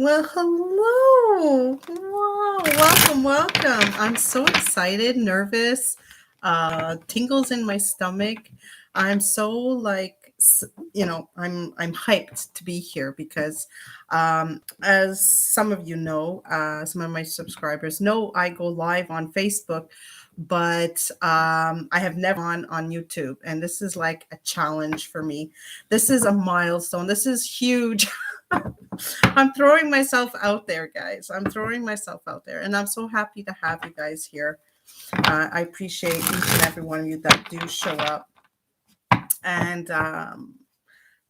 Well, hello. Wow. Welcome. I'm so excited, nervous, tingles in my stomach. I'm so I'm hyped to be here because as some of you know, some of my subscribers know I go live on Facebook, but I have never on YouTube, and this is like a challenge for me. This is a milestone. This is huge. I'm throwing myself out there, guys. I'm throwing myself out there, and I'm so happy to have you guys here. I appreciate each and every one of you that do show up. And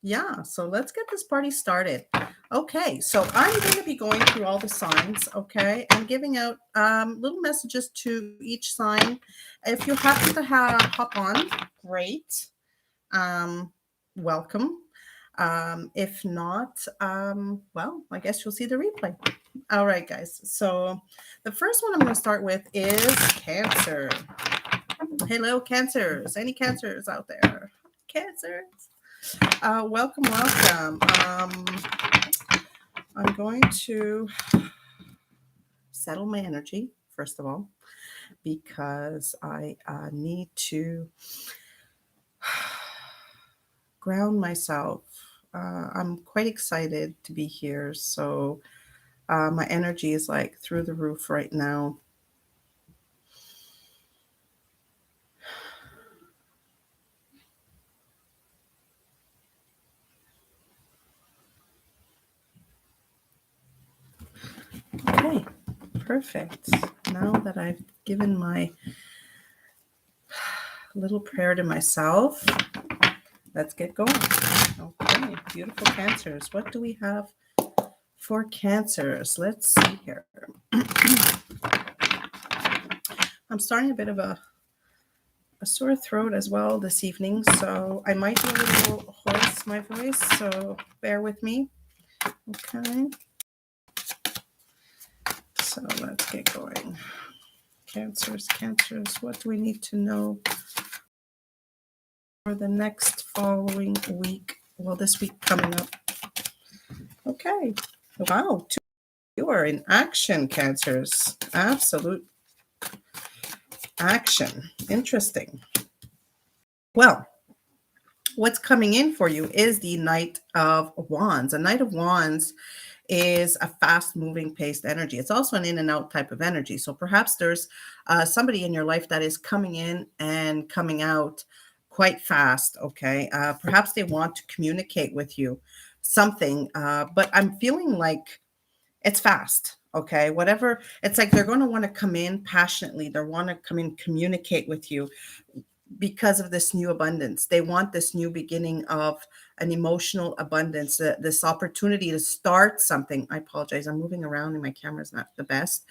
yeah, so let's get this party started. Okay, so I'm going to be going through all the signs, okay, and giving out little messages to each sign. If you happen to hop on, great. Welcome. If not, well, I guess you'll see the replay. All right, guys. So the first one I'm going to start with is Cancer. Hello, Cancers. Any Cancers out there? Cancers. Welcome. I'm going to settle my energy, first of all, because I need to ground myself. I'm quite excited to be here. So my energy is like through the roof right now. Okay, perfect. Now that I've given my little prayer to myself, let's get going. Okay, beautiful Cancers. What do we have for Cancers? Let's see here. I'm starting a bit of a sore throat as well this evening, so I might be a little hoarse, my voice, so bear with me. Okay. So let's get going. Cancers, what do we need to know for the next following week? Well, this week coming up. Okay. Wow. You are in action, Cancers. Absolute action. Interesting. Well, what's coming in for you is the Knight of Wands. A Knight of Wands is a fast moving paced energy. It's also an in and out type of energy. So perhaps there's somebody in your life that is coming in and coming out quite fast. Okay. Perhaps they want to communicate with you something, but I'm feeling like it's fast. Okay. Whatever. It's like they're going to want to come in passionately. They want to come in, communicate with you because of this new abundance. They want this new beginning of an emotional abundance, this opportunity to start something. I apologize. I'm moving around and my camera's not the best.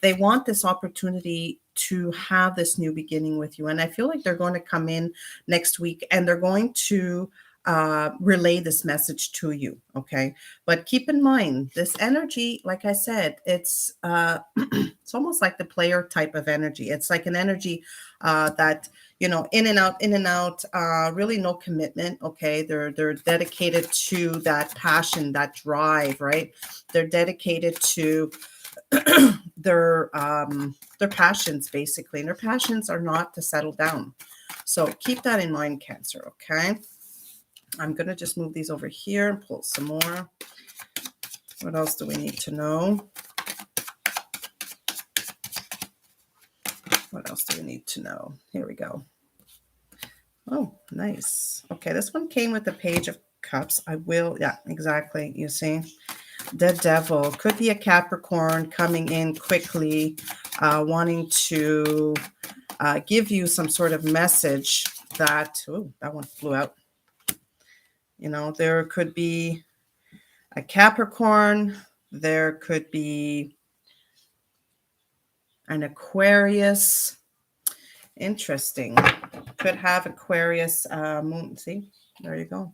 They want this opportunity to have this new beginning with you. And I feel like they're going to come in next week and they're going to relay this message to you. Okay. But keep in mind this energy, like I said, it's it's almost like the player type of energy. It's like an energy that, you know, in and out, really no commitment. Okay. They're dedicated to that passion, that drive, right? They're dedicated to their passions basically. And their passions are not to settle down. So keep that in mind, Cancer. Okay. I'm going to just move these over here and pull some more. What else do we need to know? What else do we need to know? Here we go. Oh, nice. Okay, this one came with the Page of Cups. Yeah, exactly. You see, the Devil could be a Capricorn coming in quickly, wanting to give you some sort of message that, oh, that one flew out. You know, there could be a Capricorn, there could be an Aquarius. Interesting. Could have Aquarius moon. See, there you go.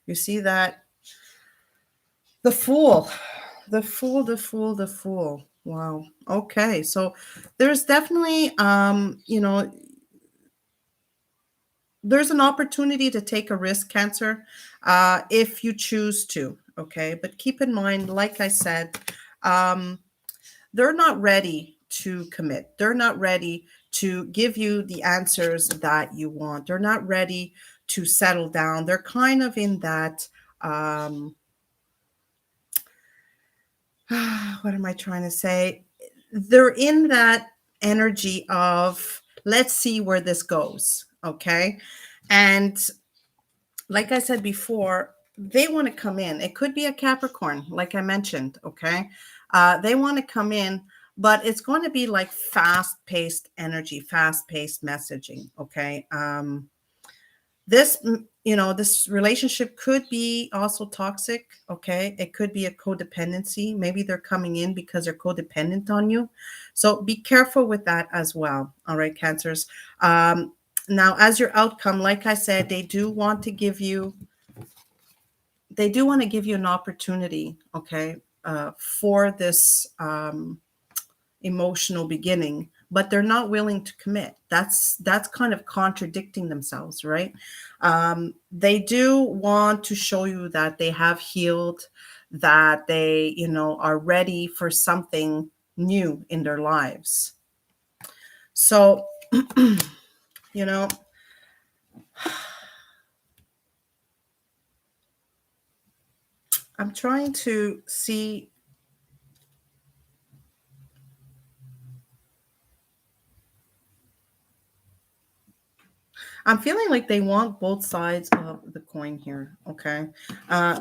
You see that? The Fool. The Fool. Wow. Okay. So there's definitely, you know, there's an opportunity to take a risk, Cancer, if you choose to. okay? But keep in mind, like I said, um, they're not ready to commit. They're not ready to give you the answers that you want. They're not ready to settle down. They're kind of in that, what am I trying to say? They're in that energy of, let's see where this goes, okay? And like I said before, they want to come in. It could be a Capricorn, like I mentioned, okay? They want to come in, but it's going to be like fast-paced energy, fast-paced messaging, okay? This, this relationship could be also toxic, okay? It could be a codependency. Maybe they're coming in because they're codependent on you. So be careful with that as well, all right, Cancers? Now, as your outcome, like I said, they do want to give you an opportunity, okay, for this emotional beginning, but they're not willing to commit. That's kind of contradicting themselves, right? They do want to show you that they have healed, that they, are ready for something new in their lives. So, you know, I'm trying to see. I'm feeling like they want both sides of the coin here, okay?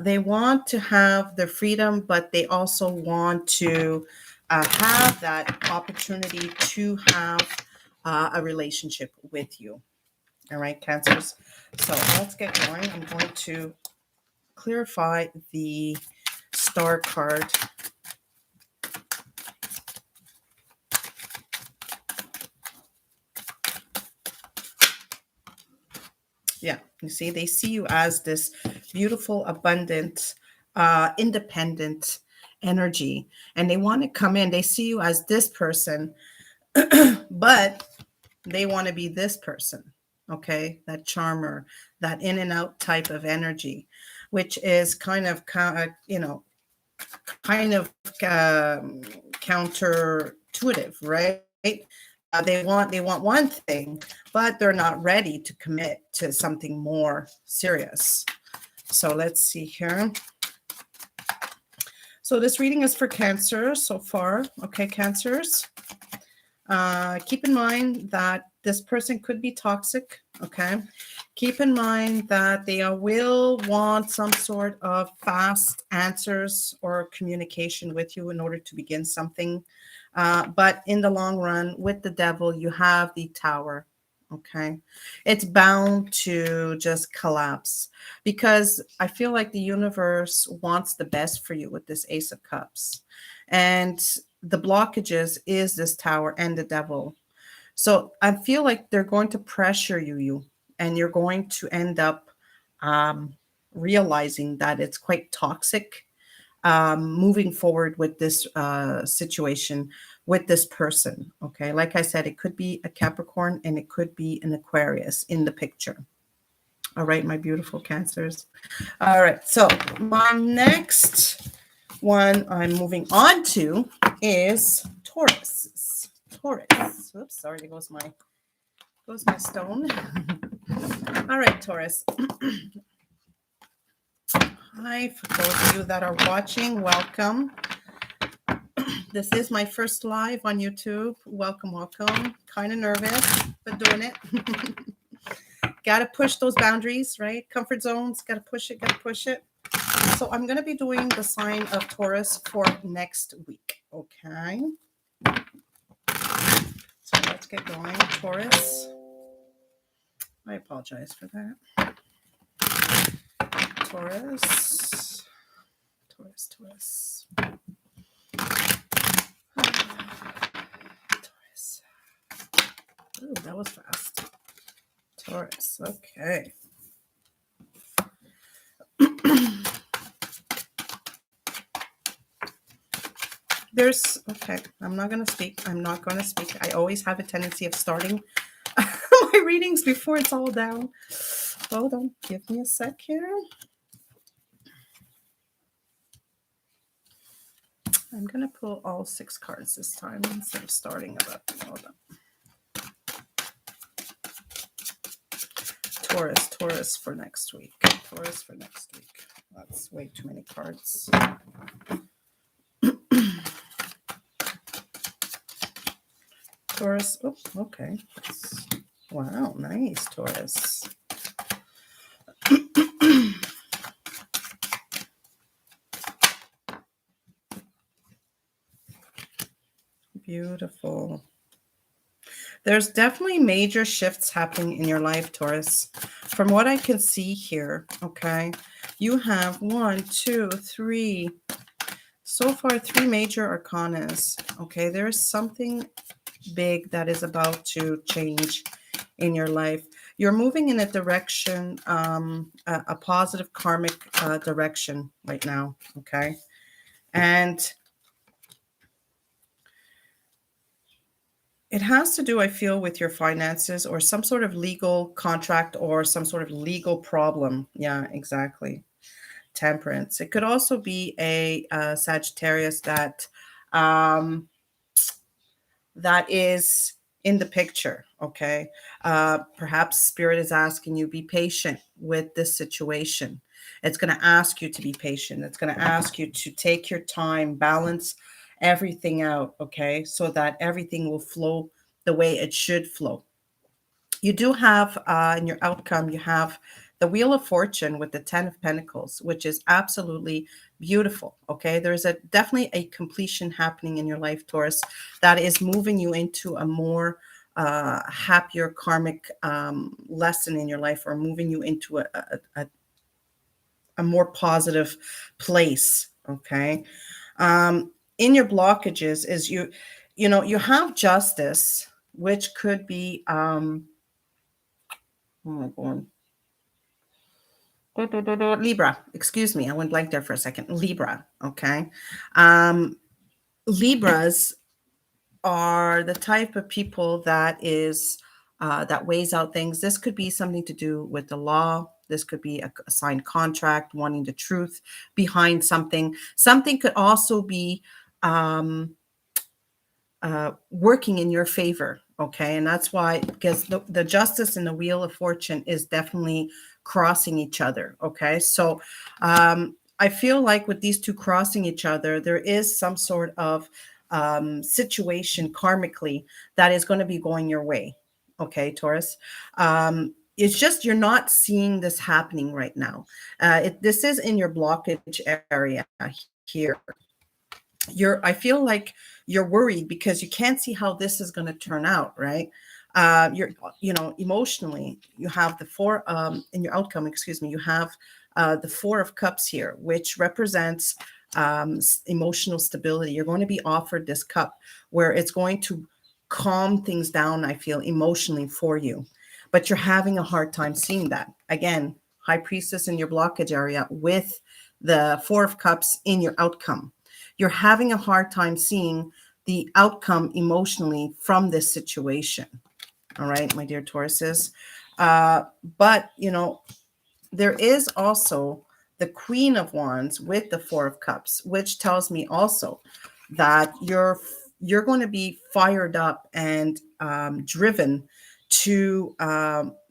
They want to have their freedom, but they also want to have that opportunity to have a relationship with you. All right, Cancers. So let's get going. I'm going to clarify the star card. Yeah, you see, they see you as this beautiful, abundant, independent energy, and they want to come in. They see you as this person, but they want to be this person, okay? That charmer, that in and out type of energy, which is kind of, counterintuitive, right? They want one thing, but they're not ready to commit to something more serious. So let's see here. So this reading is for Cancer so far. Okay, Cancers. Keep in mind that this person could be toxic, okay? Keep in mind that they will want some sort of fast answers or communication with you in order to begin something. But in the long run, with the devil, you have the Tower, okay? It's bound to just collapse because I feel like the universe wants the best for you with this Ace of Cups. And the blockages is this Tower and the devil. So I feel like they're going to pressure you, and you're going to end up realizing that it's quite toxic, moving forward with this situation with this person. Okay, like I said, it could be a Capricorn and it could be an Aquarius in the picture. All right, my beautiful Cancers. All right, so my next one I'm moving on to is Taurus. Taurus. Oops, sorry, there goes my stone. All right, Taurus. Hi, for those of you that are watching, welcome. This is my first live on YouTube. Welcome, welcome. Kind of nervous, but doing it. Got to push those boundaries, right? Comfort zones, got to push it, got to push it. So I'm going to be doing the sign of Taurus for next week, okay? So let's get going. Taurus. I apologize for that. Taurus. Taurus. Taurus. Ooh, that was fast. Taurus. Okay. Okay, I'm not going to speak. I always have a tendency of starting my readings before it's all down. Hold on. Give me a sec here. I'm going to pull all 6 cards this time instead of starting about all of them. Taurus for next week. Taurus for next week. That's way too many cards. Taurus. Oh, okay. Wow, nice, Taurus. Beautiful. There's definitely major shifts happening in your life, Taurus. From what I can see here, okay, you have 1, 2, 3, so far 3 major arcanas. Okay, there's something big that is about to change in your life. You're moving in a direction, a positive karmic direction right now, okay? And it has to do, I feel, with your finances or some sort of legal contract or some sort of legal problem. Yeah, exactly. Temperance. It could also be a Sagittarius um, that is in the picture, okay? Perhaps Spirit is asking you, be patient with this situation. It's going to ask you to be patient. It's going to ask you to take your time, balance everything out, okay? So that everything will flow the way it should flow. You do have in your outcome, you have the Wheel of Fortune with the 10 of Pentacles, which is absolutely beautiful. Okay, there's definitely a completion happening in your life, Taurus, that is moving you into a more happier karmic lesson in your life, or moving you into a more positive place. Okay, in your blockages is you have Justice, which could be oh my God. Libra, excuse me. I went blank there for a second. Libra, okay. Libras are the type of people that weighs out things. This could be something to do with the law. This could be a signed contract, wanting the truth behind something. Something could also be working in your favor. Okay. And that's why, because the Justice and the Wheel of Fortune is definitely crossing each other. Okay. So I feel like with these two crossing each other, there is some sort of situation karmically that is going to be going your way. Okay, Taurus. It's just you're not seeing this happening right now. This is in your blockage area here. I feel like you're worried because you can't see how this is going to turn out, right? You're, emotionally, you have the four in your outcome, excuse me, you have the 4 of Cups here, which represents emotional stability. You're going to be offered this cup where it's going to calm things down, I feel, emotionally for you. But you're having a hard time seeing that. Again, High Priestess in your blockage area with the 4 of Cups in your outcome. You're having a hard time seeing the outcome emotionally from this situation. All right, my dear Tauruses. But, there is also the Queen of Wands with the 4 of Cups, which tells me also that you're going to be fired up and driven to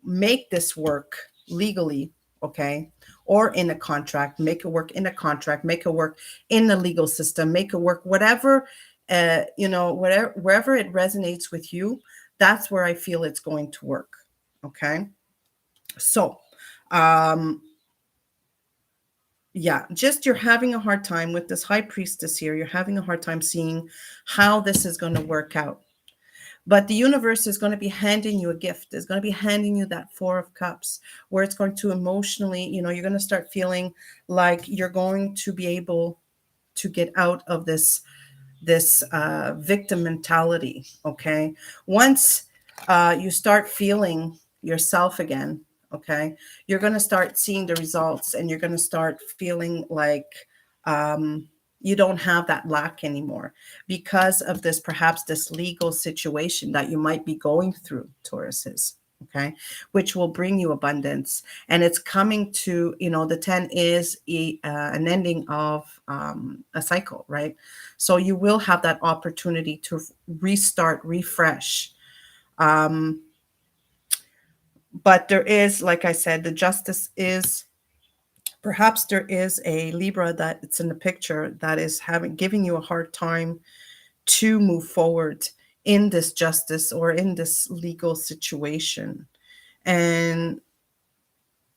make this work legally, okay, or in a contract. Make it work in a contract, make it work in the legal system, make it work whatever, wherever it resonates with you. That's where I feel it's going to work. Okay, so yeah, just you're having a hard time with this High Priestess here. You're having a hard time seeing how this is going to work out. But the universe is going to be handing you a gift. It's going to be handing you that 4 of Cups, where it's going to emotionally, you're going to start feeling like you're going to be able to get out of this victim mentality. Okay, once you start feeling yourself again, okay, you're going to start seeing the results, and you're going to start feeling like you don't have that lack anymore because of this, perhaps this legal situation that you might be going through, Tauruses. okay, which will bring you abundance. And it's coming to, the 10 is an ending of a cycle, right? So you will have that opportunity to restart, refresh. But there is, like I said, the justice is, perhaps there is a Libra that it's in the picture that is giving you a hard time to move forward in this justice or in this legal situation. And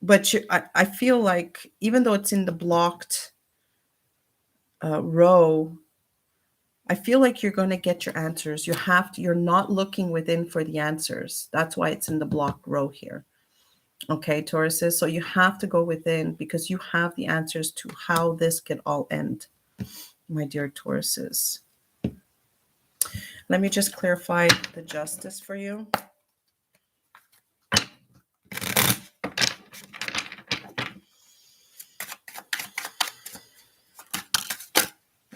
but I feel like even though it's in the blocked row, I feel like you're going to get your answers. You're not looking within for the answers. That's why it's in the blocked row here. Okay, Tauruses. So you have to go within because you have the answers to how this could all end, my dear Tauruses. Let me just clarify the justice for you.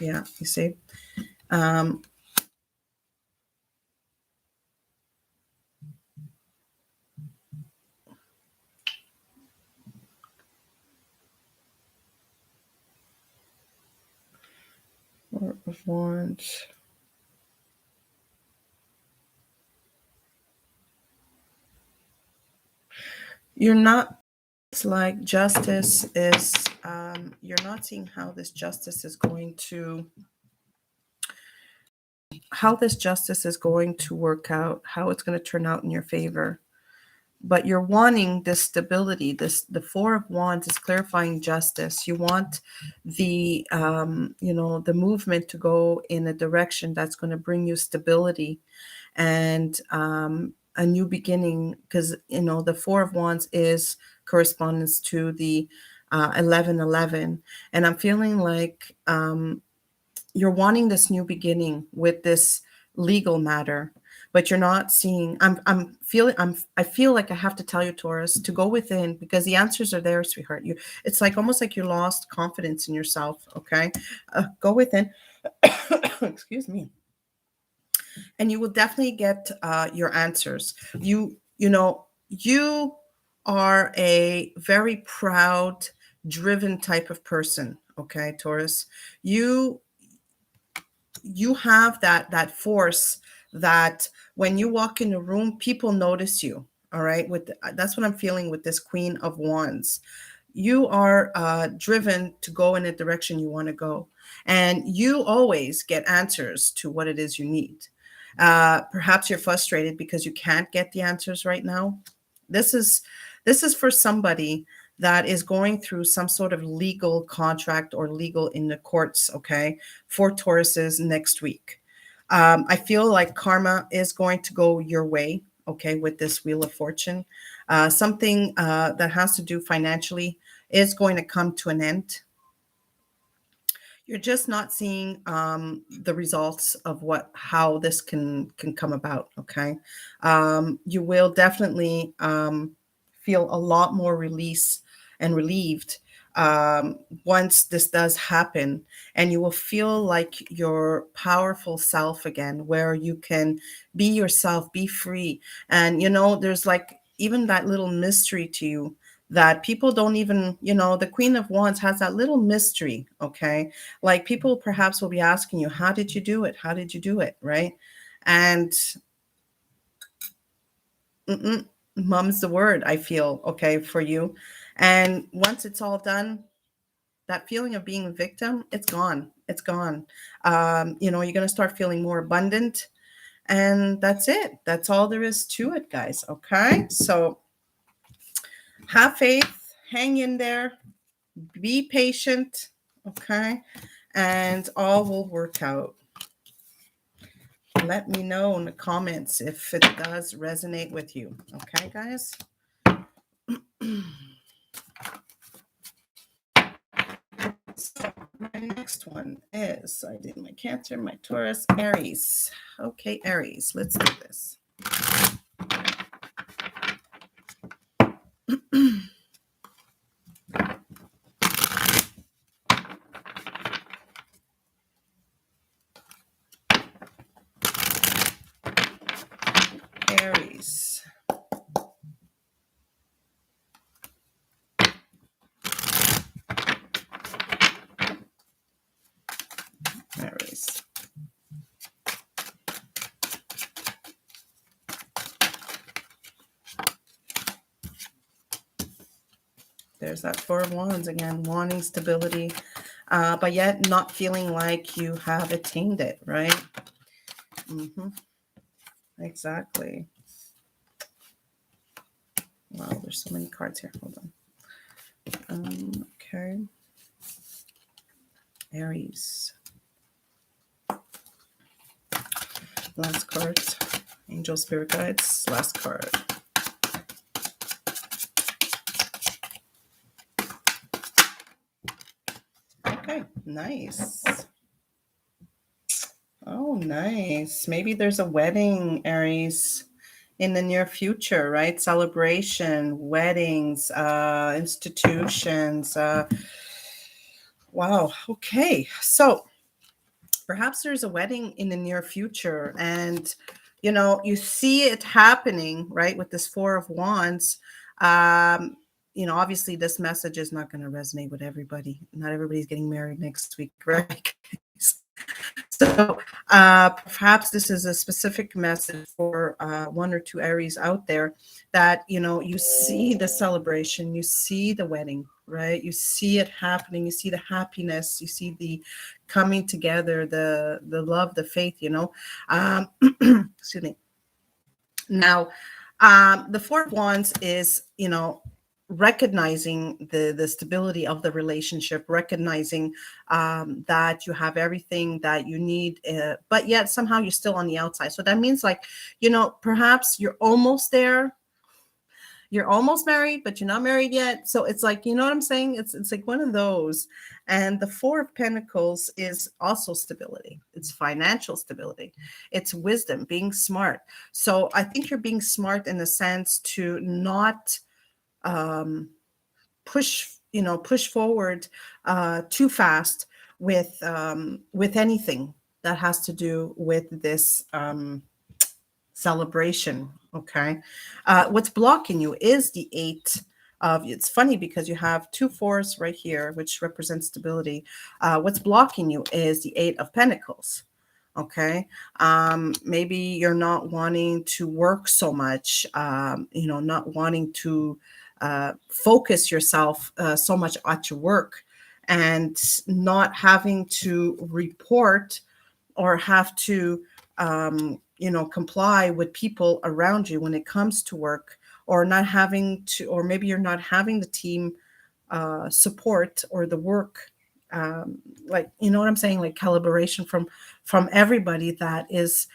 Yeah, you see. Four of Wands. You're not, it's like justice is, you're not seeing how this justice is going to, work out, how it's going to turn out in your favor. But you're wanting this stability. The Four of Wands is clarifying justice. You want the the movement to go in a direction that's going to bring you stability and a new beginning, because the Four of Wands is correspondence to the 1111, and I'm feeling like you're wanting this new beginning with this legal matter, but you're not seeing. I feel like I have to tell you, Taurus, to go within because the answers are there, sweetheart. It's like almost like you lost confidence in yourself. Okay, go within. Excuse me. And you will definitely get your answers. You are a very proud, driven type of person. Okay, Taurus. You have that force that when you walk in a room, people notice you. All right, that's what I'm feeling with this Queen of Wands. You are driven to go in a direction you want to go, and you always get answers to what it is you need. Perhaps you're frustrated because you can't get the answers right now. This is for somebody that is going through some sort of legal contract or legal in the courts, okay, for Tauruses next week. I feel like karma is going to go your way, okay, with this Wheel of Fortune. Something that has to do financially is going to come to an end. You're just not seeing the results of how this can come about. Okay, you will definitely feel a lot more release and relieved once this does happen, and you will feel like your powerful self again, where you can be yourself, be free, and there's like even that little mystery to you that people don't even, the Queen of Wands has that little mystery, okay? Like people perhaps will be asking you, how did you do it? How did you do it? Right? And mum's the word, I feel, okay, for you. And once it's all done, that feeling of being a victim, it's gone. It's gone. You're going to start feeling more abundant. And that's it. That's all there is to it, guys. Okay. So have faith, hang in there, be patient. Okay. And all will work out. Let me know in the comments if it does resonate with you. Okay, guys? So my next one is, I did my Cancer, my Taurus, Aries. Okay, Aries, let's do this. Aries. There's that Four of Wands again, wanting stability, but yet not feeling like you have attained it, right? Exactly. Wow, there's so many cards here. Hold on. Okay. Aries. Last card. Angel Spirit Guides. Last card. Okay, nice. Oh, nice. Maybe there's a wedding, Aries, in the near future, right? Celebration, weddings, institutions. Wow. Okay. So perhaps there's a wedding in the near future, and you see it happening, right? With this Four of Wands. Um, obviously this message is not going to resonate with everybody. Not everybody's getting married next week, right? So perhaps this is a specific message for one or two Aries out there, that you see the celebration, you see the wedding, right? You see it happening, you see the happiness, you see the coming together, the love, the faith. Excuse me. Now, the Four of Wands is recognizing the stability of the relationship, recognizing that you have everything that you need, but yet somehow you're still on the outside. So that means, like, perhaps you're almost there. You're almost married, but you're not married yet. So it's like, you know what I'm saying? It's like one of those. And the Four of Pentacles is also stability. It's financial stability. It's wisdom, being smart. So I think you're being smart in the sense to not push forward too fast with anything that has to do with this celebration. Okay. What's blocking you is the Eight of, it's funny because you have two fours right here, which represents stability. What's blocking you is the Eight of Pentacles. Okay. Maybe you're not wanting to work so much, not wanting to focus yourself so much at your work, and not having to report or have to comply with people around you when it comes to work, or not having to, or maybe you're not having the team support or the work, like, you know what I'm saying, like collaboration from everybody that is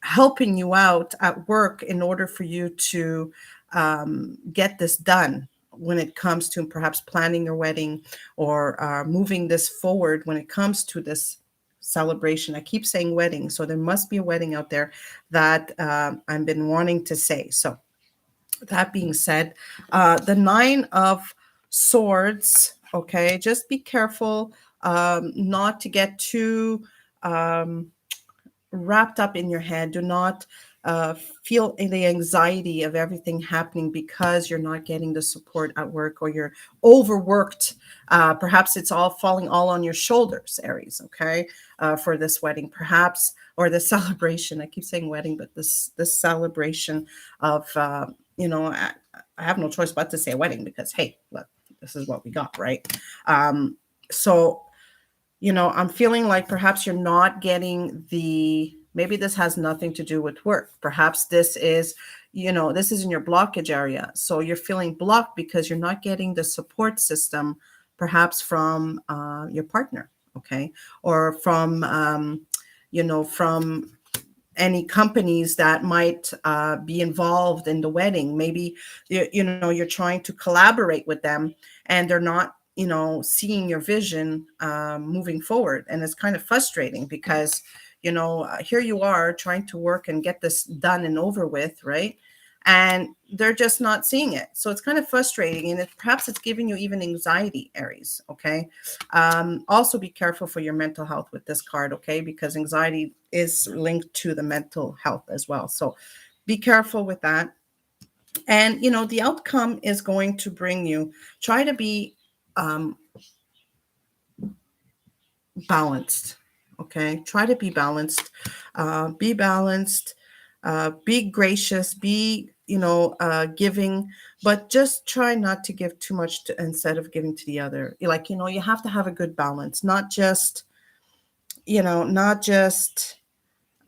helping you out at work in order for you to get this done when it comes to perhaps planning your wedding, or moving this forward when it comes to this celebration. I keep saying wedding, so there must be a wedding out there that I've been wanting to say. So that being said, the Nine of Swords, okay, just be careful not to get too wrapped up in your head. Do not feel the anxiety of everything happening because you're not getting the support at work, or you're overworked. Perhaps it's all falling all on your shoulders, Aries, okay, for this wedding, perhaps, or the celebration. I keep saying wedding, but this celebration of, I have no choice but to say wedding, because, hey, look, this is what we got, right? So I'm feeling like perhaps you're not getting maybe this has nothing to do with work. Perhaps this is, this is in your blockage area. So you're feeling blocked because you're not getting the support system, perhaps from your partner, okay? Or from, from any companies that might be involved in the wedding. Maybe you're trying to collaborate with them, and they're not seeing your vision moving forward. And it's kind of frustrating because here you are trying to work and get this done and over with, right? And they're just not seeing it. So it's kind of frustrating, and perhaps it's giving you even anxiety, Aries, okay? Also be careful for your mental health with this card, okay? Because anxiety is linked to the mental health as well. So be careful with that. And, the outcome is going to bring you, try to be balanced, okay? Try to be balanced. Be balanced. Be gracious. Be, giving, but just try not to give too much instead of giving to the other. Like, you have to have a good balance, not just,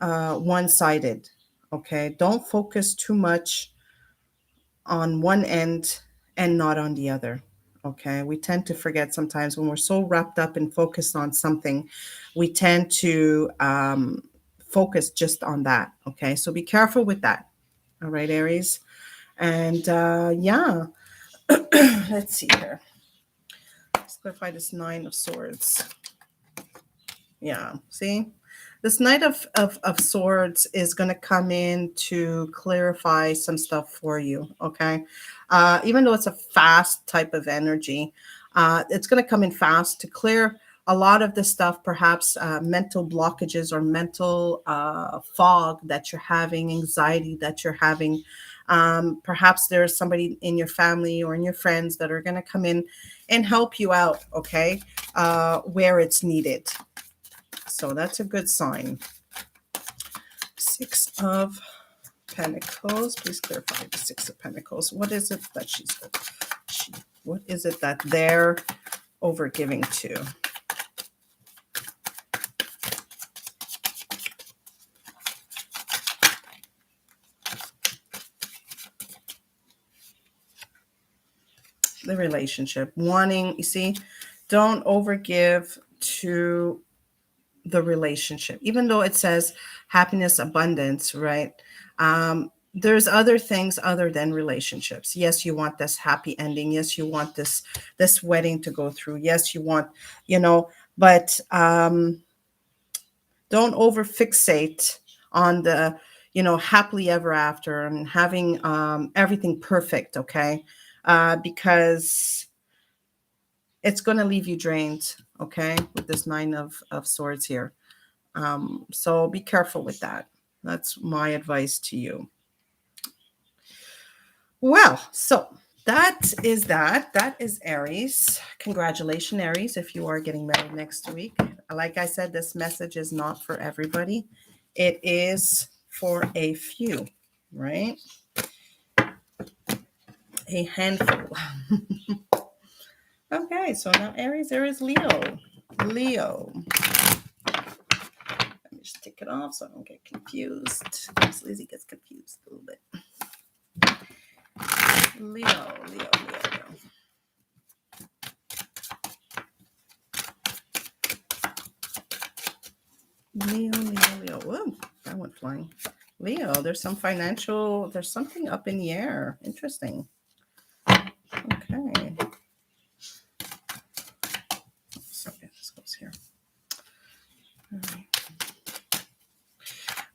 one-sided. Okay. Don't focus too much on one end and not on the other. Okay. We tend to forget sometimes when we're so wrapped up and focused on something, we tend to focus just on that. Okay. So be careful with that. All right, Aries. And yeah, let's see here. Let's clarify this Nine of Swords. Yeah, see? This Knight of Swords is going to come in to clarify some stuff for you, okay? Even though it's a fast type of energy, it's going to come in fast to clear a lot of the stuff, perhaps mental blockages or mental fog that you're having, anxiety that you're having. Perhaps there's somebody in your family or in your friends that are going to come in and help you out, okay, where it's needed. So that's a good sign. Six of Pentacles. Please clarify the Six of Pentacles. What is it that what is it that they're over giving to? The relationship. Wanting, you see, don't overgive to the relationship, even though it says happiness, abundance, right? There's other things other than relationships. Yes, you want this happy ending. Yes, you want this wedding to go through. Yes, you want, but don't over fixate on the, happily ever after and having everything perfect, okay? Because it's going to leave you drained, okay, with this Nine of Swords here. So be careful with that. That's my advice to you. Well, so that is that. That is Aries. Congratulations, Aries, if you are getting married next week. Like I said, this message is not for everybody. It is for a few, right? A handful. Okay, so now Aries, there is Leo. Leo. Let me just take it off so I don't get confused. Because Lizzie gets confused a little bit. Leo. Leo. Whoa, that went flying. Leo, there's something up in the air. Interesting. Okay. Sorry, this goes here. All right.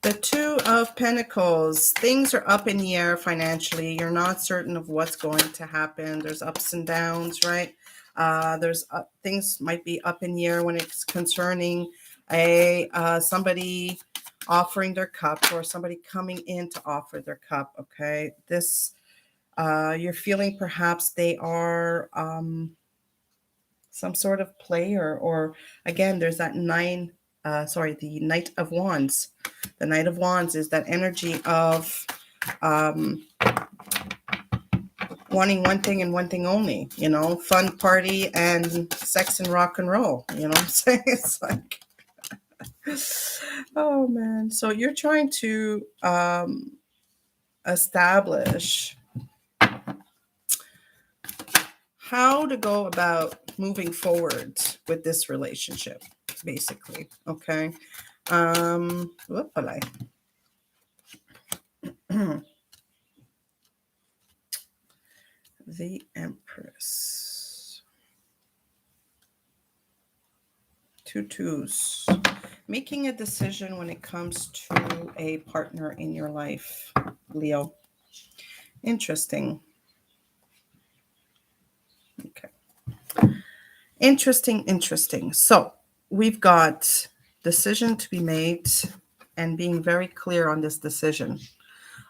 The Two of Pentacles. Things are up in the air financially. You're not certain of what's going to happen. There's ups and downs, right? There's things might be up in the air when it's concerning somebody offering their cup or somebody coming in to offer their cup. Okay, this you're feeling perhaps they are some sort of player, or again, there's that the Knight of Wands. The Knight of Wands is that energy of wanting one thing and one thing only, fun, party, and sex and rock and roll. You know what I'm saying? It's like, oh man. So you're trying to establish how to go about moving forward with this relationship, basically. Okay. The Empress. Two twos. Making a decision when it comes to a partner in your life, Leo. Interesting. Okay. Interesting. So we've got decision to be made and being very clear on this decision.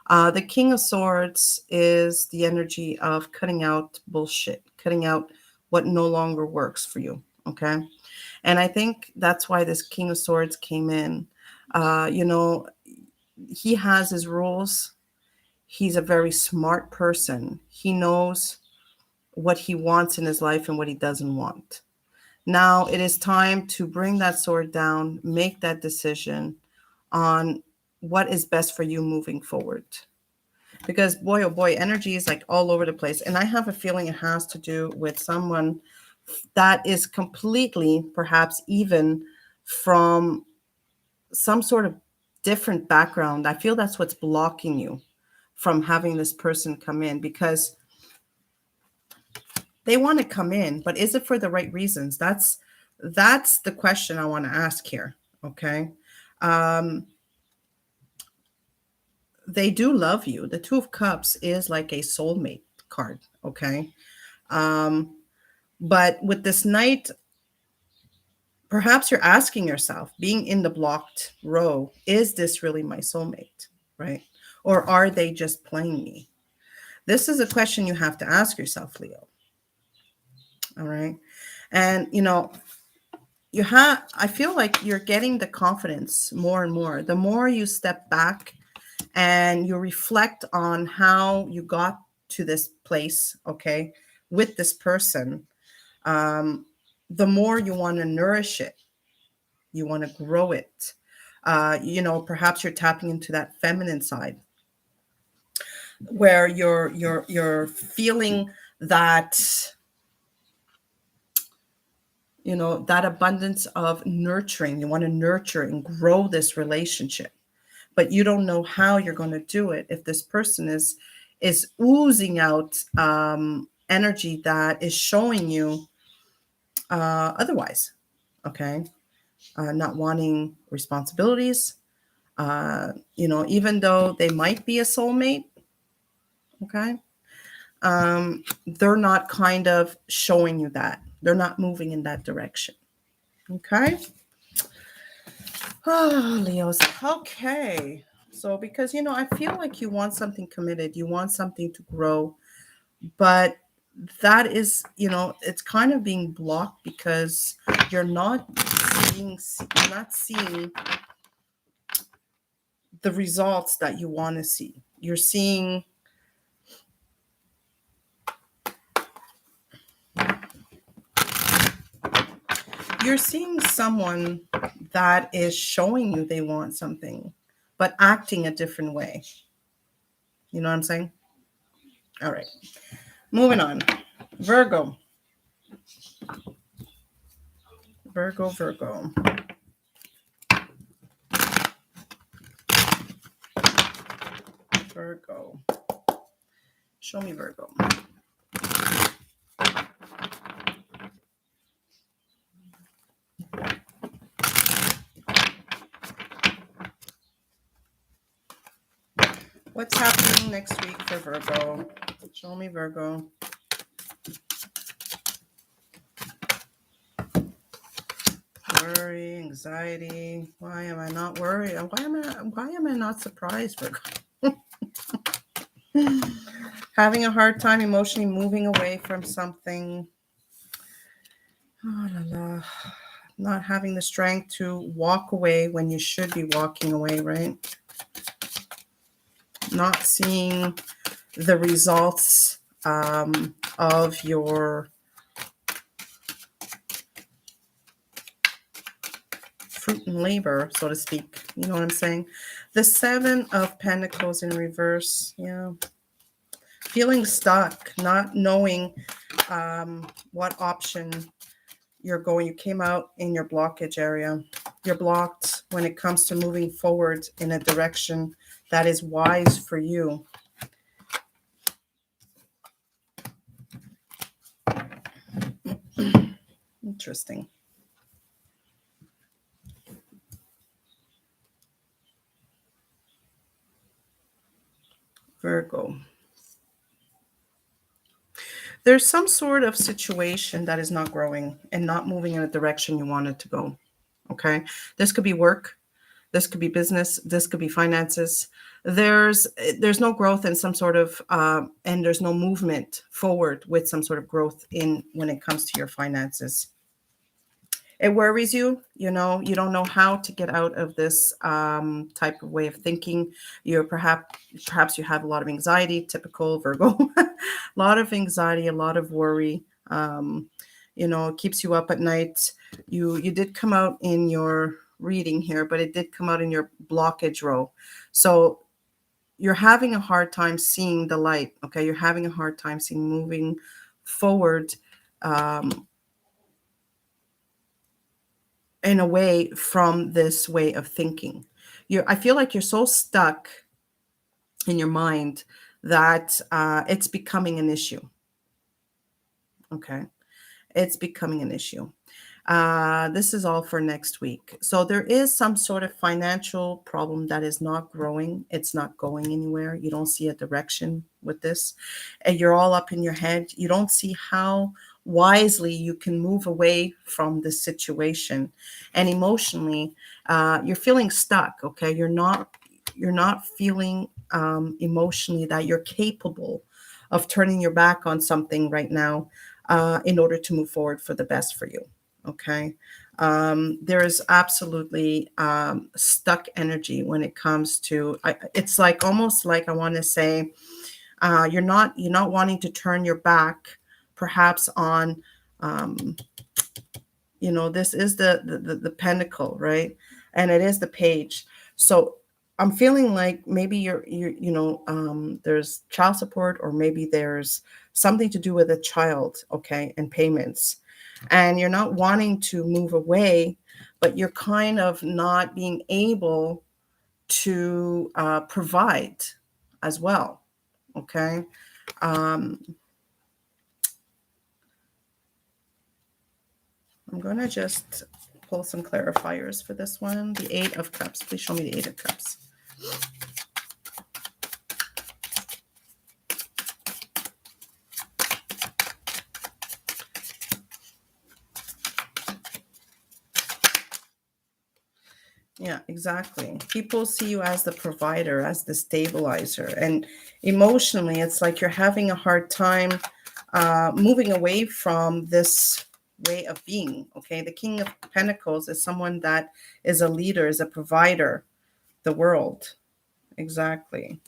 The King of Swords is the energy of cutting out bullshit, cutting out what no longer works for you. Okay. And I think that's why this King of Swords came in. He has his rules. He's a very smart person. He knows what he wants in his life and what he doesn't want. Now it is time to bring that sword down, make that decision on what is best for you moving forward. Because boy, oh boy, energy is like all over the place. And I have a feeling it has to do with someone that is completely, perhaps even from some sort of different background. I feel that's what's blocking you from having this person come in, because they want to come in, but is it for the right reasons? That's the question I want to ask here. Okay. They do love you. The Two of Cups is like a soulmate card. Okay. But with this Knight, perhaps you're asking yourself, being in the blocked row, is this really my soulmate? Right? Or are they just playing me? This is a question you have to ask yourself, Leo. All right. And, I feel like you're getting the confidence more and more. The more you step back and you reflect on how you got to this place, okay, with this person, the more you want to nourish it. You want to grow it. Perhaps you're tapping into that feminine side where you're feeling that, that abundance of nurturing. You want to nurture and grow this relationship, but you don't know how you're going to do it if this person is oozing out energy that is showing you otherwise. Okay. Not wanting responsibilities, even though they might be a soulmate. Okay. They're not kind of showing you that. They're not moving in that direction. Okay. Oh, Leos. Okay. So, because, I feel like you want something committed, you want something to grow, but that is, it's kind of being blocked because you're not seeing the results that you want to see. You're seeing someone that is showing you they want something, but acting a different way. You know what I'm saying? All right. Moving on. Virgo. Virgo. Virgo. Show me Virgo. What's happening next week for Virgo? Show me Virgo. Worry, anxiety. Why am I not worried? Why am I not surprised, Virgo? Having a hard time emotionally moving away from something. Oh, la, la. Not having the strength to walk away when you should be walking away, right? Not seeing the results of your fruit and labor, so to speak. You know what I'm saying? The Seven of Pentacles in reverse. Yeah. Feeling stuck, not knowing what option you're going. You came out in your blockage area. You're blocked when it comes to moving forward in a direction that is wise for you. Interesting. Virgo. There's some sort of situation that is not growing and not moving in a direction you want it to go. Okay. This could be work. This could be business. This could be finances. There's no growth in some sort of, and there's no movement forward with some sort of growth in when it comes to your finances. It worries you, you don't know how to get out of this type of way of thinking. You're perhaps you have a lot of anxiety, typical Virgo. A lot of anxiety, a lot of worry. It keeps you up at night. You did come out in your reading here, but it did come out in your blockage row. So you're having a hard time seeing the light. Okay, you're having a hard time seeing moving forward, in a way, from this way of thinking. I feel like you're so stuck in your mind that it's becoming an issue. Okay, it's becoming an issue. This is all for next week. So there is some sort of financial problem that is not growing. It's not going anywhere. You don't see a direction with this. And you're all up in your head. You don't see how wisely you can move away from this situation. And emotionally, you're feeling stuck. Okay. You're not feeling emotionally that you're capable of turning your back on something right now in order to move forward for the best for you. Okay. There is absolutely stuck energy when it comes to, it's like almost like I want to say, you're not wanting to turn your back perhaps on, this is the pentacle, right? And it is the page. So I'm feeling like maybe there's child support, or maybe there's something to do with a child, okay, and payments. And you're not wanting to move away, but you're kind of not being able to provide as well, okay? I'm going to just pull some clarifiers for this one. The Eight of Cups. Please show me the Eight of Cups. Yeah, exactly. People see you as the provider, as the stabilizer. And emotionally, it's like you're having a hard time moving away from this way of being. Okay. The King of Pentacles is someone that is a leader, is a provider, the world. Exactly.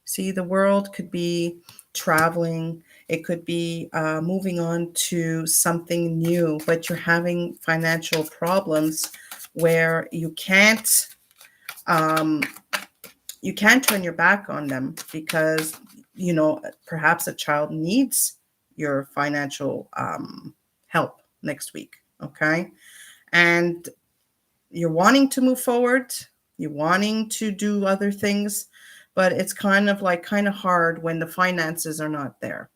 See, the world could be traveling. It could be moving on to something new, but you're having financial problems where you can't turn your back on them because perhaps a child needs your financial help next week. Okay, and you're wanting to move forward, you're wanting to do other things, but it's kind of hard when the finances are not there.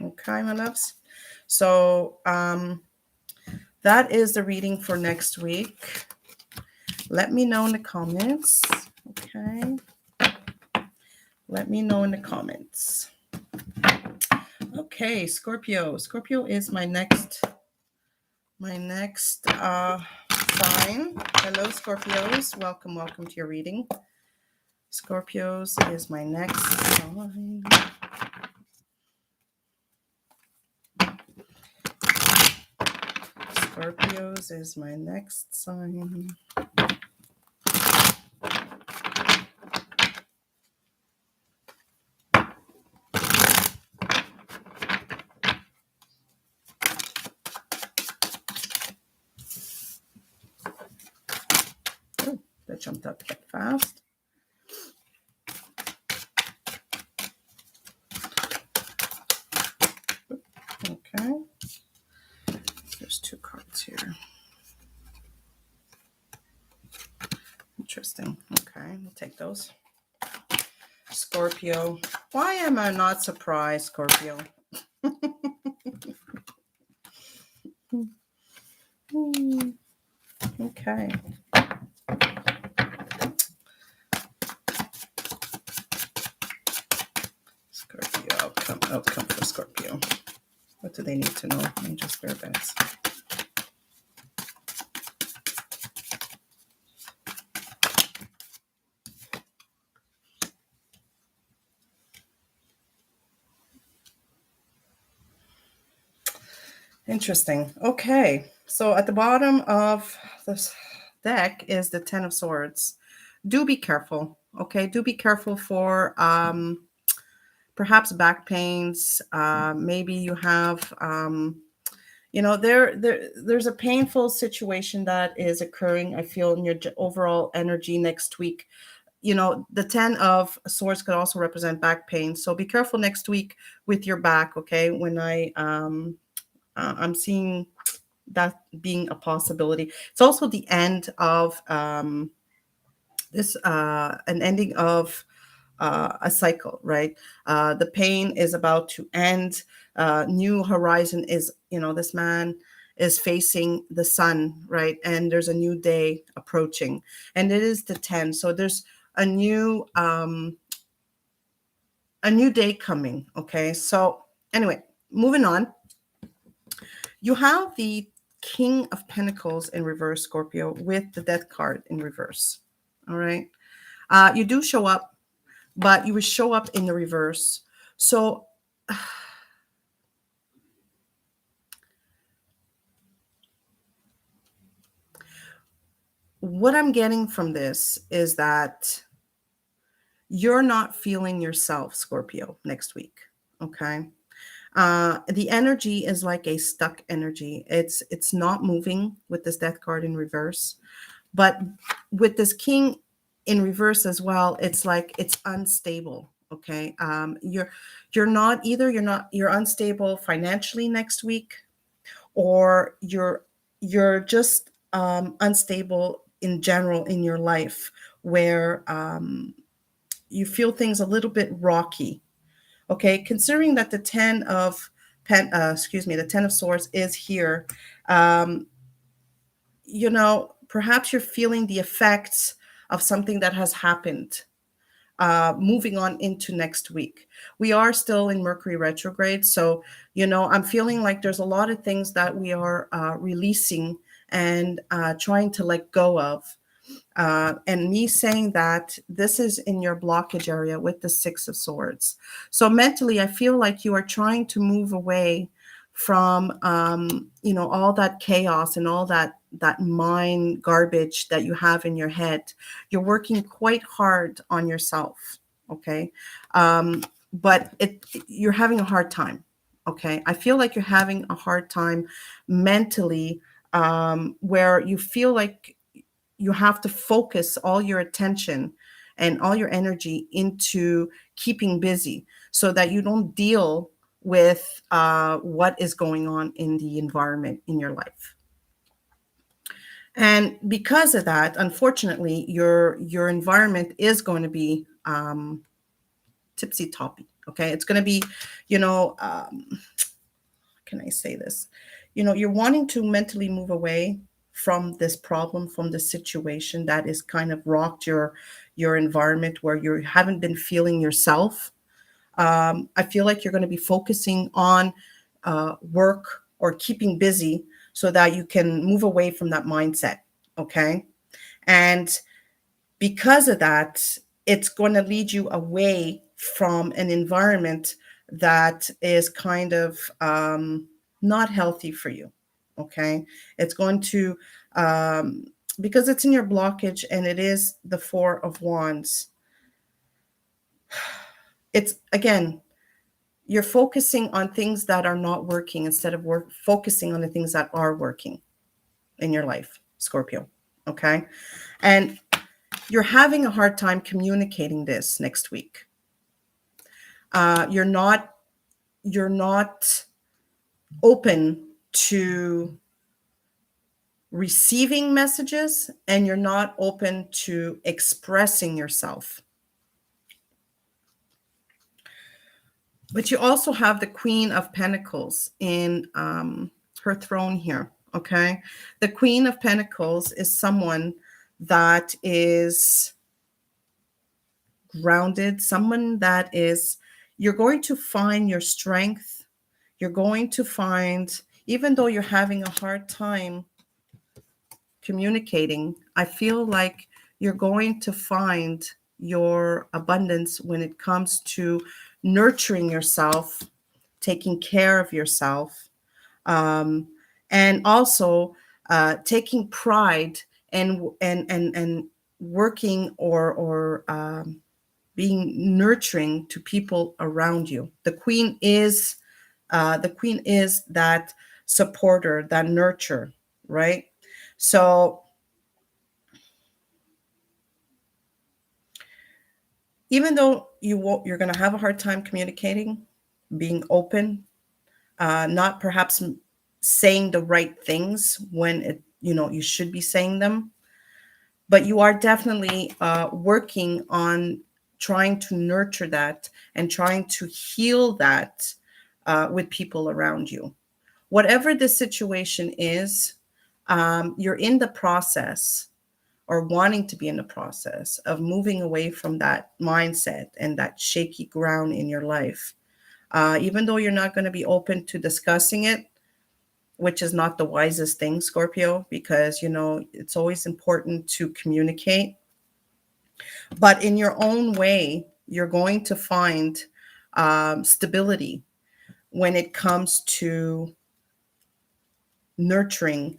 Okay, my loves. So that is the reading for next week. Let me know in the comments. Okay. Let me know in the comments. Okay, Scorpio. Scorpio is my next sign. Hello, Scorpios. Welcome to your reading. Scorpios is my next sign. Scorpios is my next sign. Oh, that jumped up quite fast. Okay. There's two cards here. Interesting. Okay, we'll take those. Scorpio. Why am I not surprised, Scorpio? Okay. Scorpio, outcome for Scorpio. What do they need to know? Angel Spirit Guides. Interesting. Okay. So at the bottom of this deck is the Ten of Swords. Do be careful. Okay. Do be careful for perhaps back pains. Maybe you have there's a painful situation that is occurring, I feel, in your overall energy next week. The 10 of swords could also represent back pain, so be careful next week with your back. Okay, when I'm seeing that being a possibility. It's also the end of this an ending of a cycle, right? The pain is about to end. New horizon is, this man is facing the sun, right? And there's a new day approaching, and it is the 10. So there's a new day coming. Okay. So anyway, moving on. You have the King of Pentacles in reverse, Scorpio, with the Death card in reverse. All right. You do show up, but you would show up in the reverse. So what I'm getting from this is that you're not feeling yourself, Scorpio, next week. Okay. The energy is like a stuck energy. It's not moving with this Death card in reverse, but with this King in reverse as well, it's like it's unstable. Okay. You're unstable financially next week, or you're just unstable in general in your life, where you feel things a little bit rocky. Okay, considering that the 10 of the 10 of swords is here. um Perhaps you're feeling the effects of something that has happened. Moving on into next week, we are still in Mercury retrograde, so I'm feeling like there's a lot of things that we are releasing and trying to let go of. And me saying that, this is in your blockage area with the Six of Swords. So mentally, I feel like you are trying to move away from, all that chaos and all that mind garbage that you have in your head. You're working quite hard on yourself. Okay. But you're having a hard time. Okay. I feel like you're having a hard time mentally, where you feel like you have to focus all your attention and all your energy into keeping busy, so that you don't deal with what is going on in the environment in your life. And because of that, unfortunately, your environment is going to be tipsy toppy. Okay, it's going to be, can I say this? You're wanting to mentally move away from this problem, from the situation that is kind of rocked your environment, where you haven't been feeling yourself. I feel like you're going to be focusing on work or keeping busy, so that you can move away from that mindset. Okay. And because of that, it's going to lead you away from an environment that is kind of not healthy for you. Okay. It's going to, because it's in your blockage and it is the Four of Wands. It's, again, you're focusing on things that are not working instead of focusing on the things that are working in your life, Scorpio. Okay. And you're having a hard time communicating this next week. You're not open to receiving messages, and you're not open to expressing yourself. But you also have the Queen of Pentacles in her throne here. Okay. The Queen of Pentacles is someone that is grounded, someone that is, you're going to find your strength. You're going to find, even though you're having a hard time communicating, I feel like you're going to find your abundance when it comes to nurturing yourself, taking care of yourself, um, and also taking pride and working or being nurturing to people around you. The queen is that supporter, that nurture, right? So even though you're going to have a hard time communicating, being open, not perhaps saying the right things when you should be saying them, but you are definitely working on trying to nurture that and trying to heal that with people around you. Whatever the situation is, you're in the process or wanting to be in the process of moving away from that mindset and that shaky ground in your life. Even though you're not going to be open to discussing it, which is not the wisest thing, Scorpio, because, it's always important to communicate. But in your own way, you're going to find stability when it comes to nurturing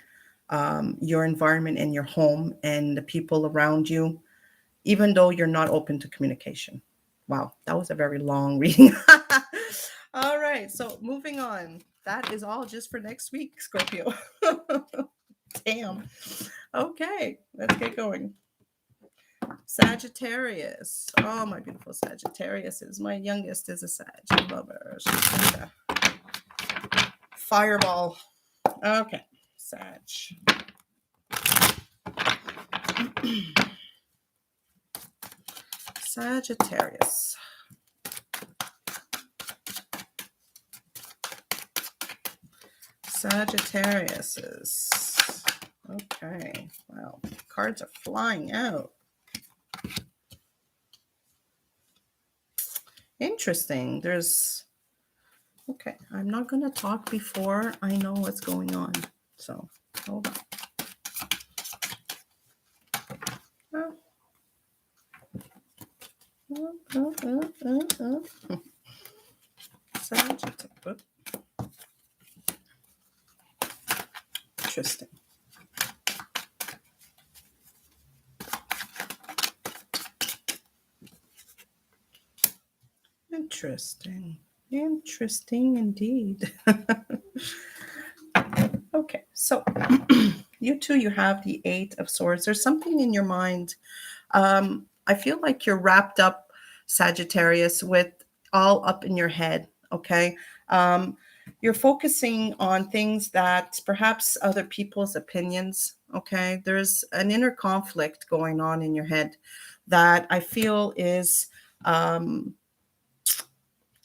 your environment and your home and the people around you, even though you're not open to communication. Wow, that was a very long reading. All right, so moving on. That is all just for next week, Scorpio. Damn. Okay, let's get going. Sagittarius. Oh, my beautiful Sagittarius is my youngest is a Sag. I love her. She's like a fireball. Okay, Sag. Sagittarius. Sagittarius is okay. Wow, cards are flying out. Interesting. Okay, I'm not going to talk before I know what's going on. So, hold on. Sagittarius. Interesting. Interesting indeed. Okay, so you have the Eight of Swords. There's something in your mind. I feel like you're wrapped up, Sagittarius, with all up in your head. Okay. You're focusing on things that perhaps other people's opinions. Okay. There's an inner conflict going on in your head that I feel is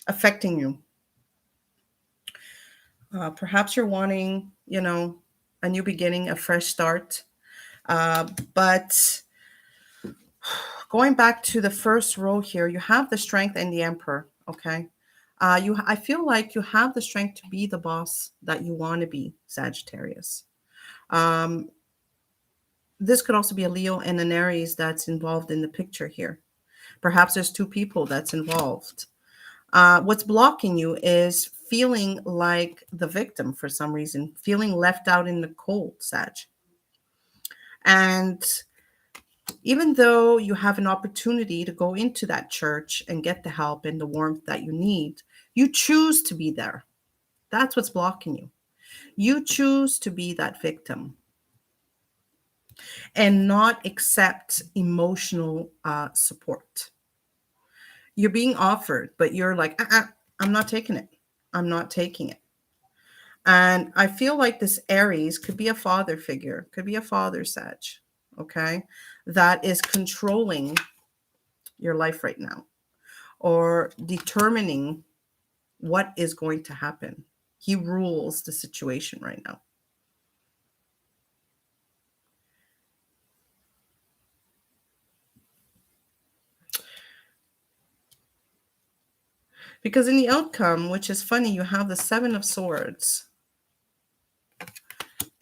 affecting you. Perhaps you're wanting, a new beginning, a fresh start. But going back to the first row here, you have the Strength and the Emperor. Okay. I feel like you have the strength to be the boss that you want to be, Sagittarius. Um, this could also be a Leo and an Aries that's involved in the picture here. Perhaps there's two people that's involved. What's blocking you is feeling like the victim for some reason, feeling left out in the cold, Sag. And even though you have an opportunity to go into that church and get the help and the warmth that you need, you choose to be there. That's what's blocking you. You choose to be that victim and not accept emotional support. You're being offered, but you're like, I'm not taking it. I'm not taking it. And I feel like this Aries could be a father figure, could be a father, Sag, okay, that is controlling your life right now or determining what is going to happen. He rules the situation right now. Because in the outcome, which is funny, you have the Seven of Swords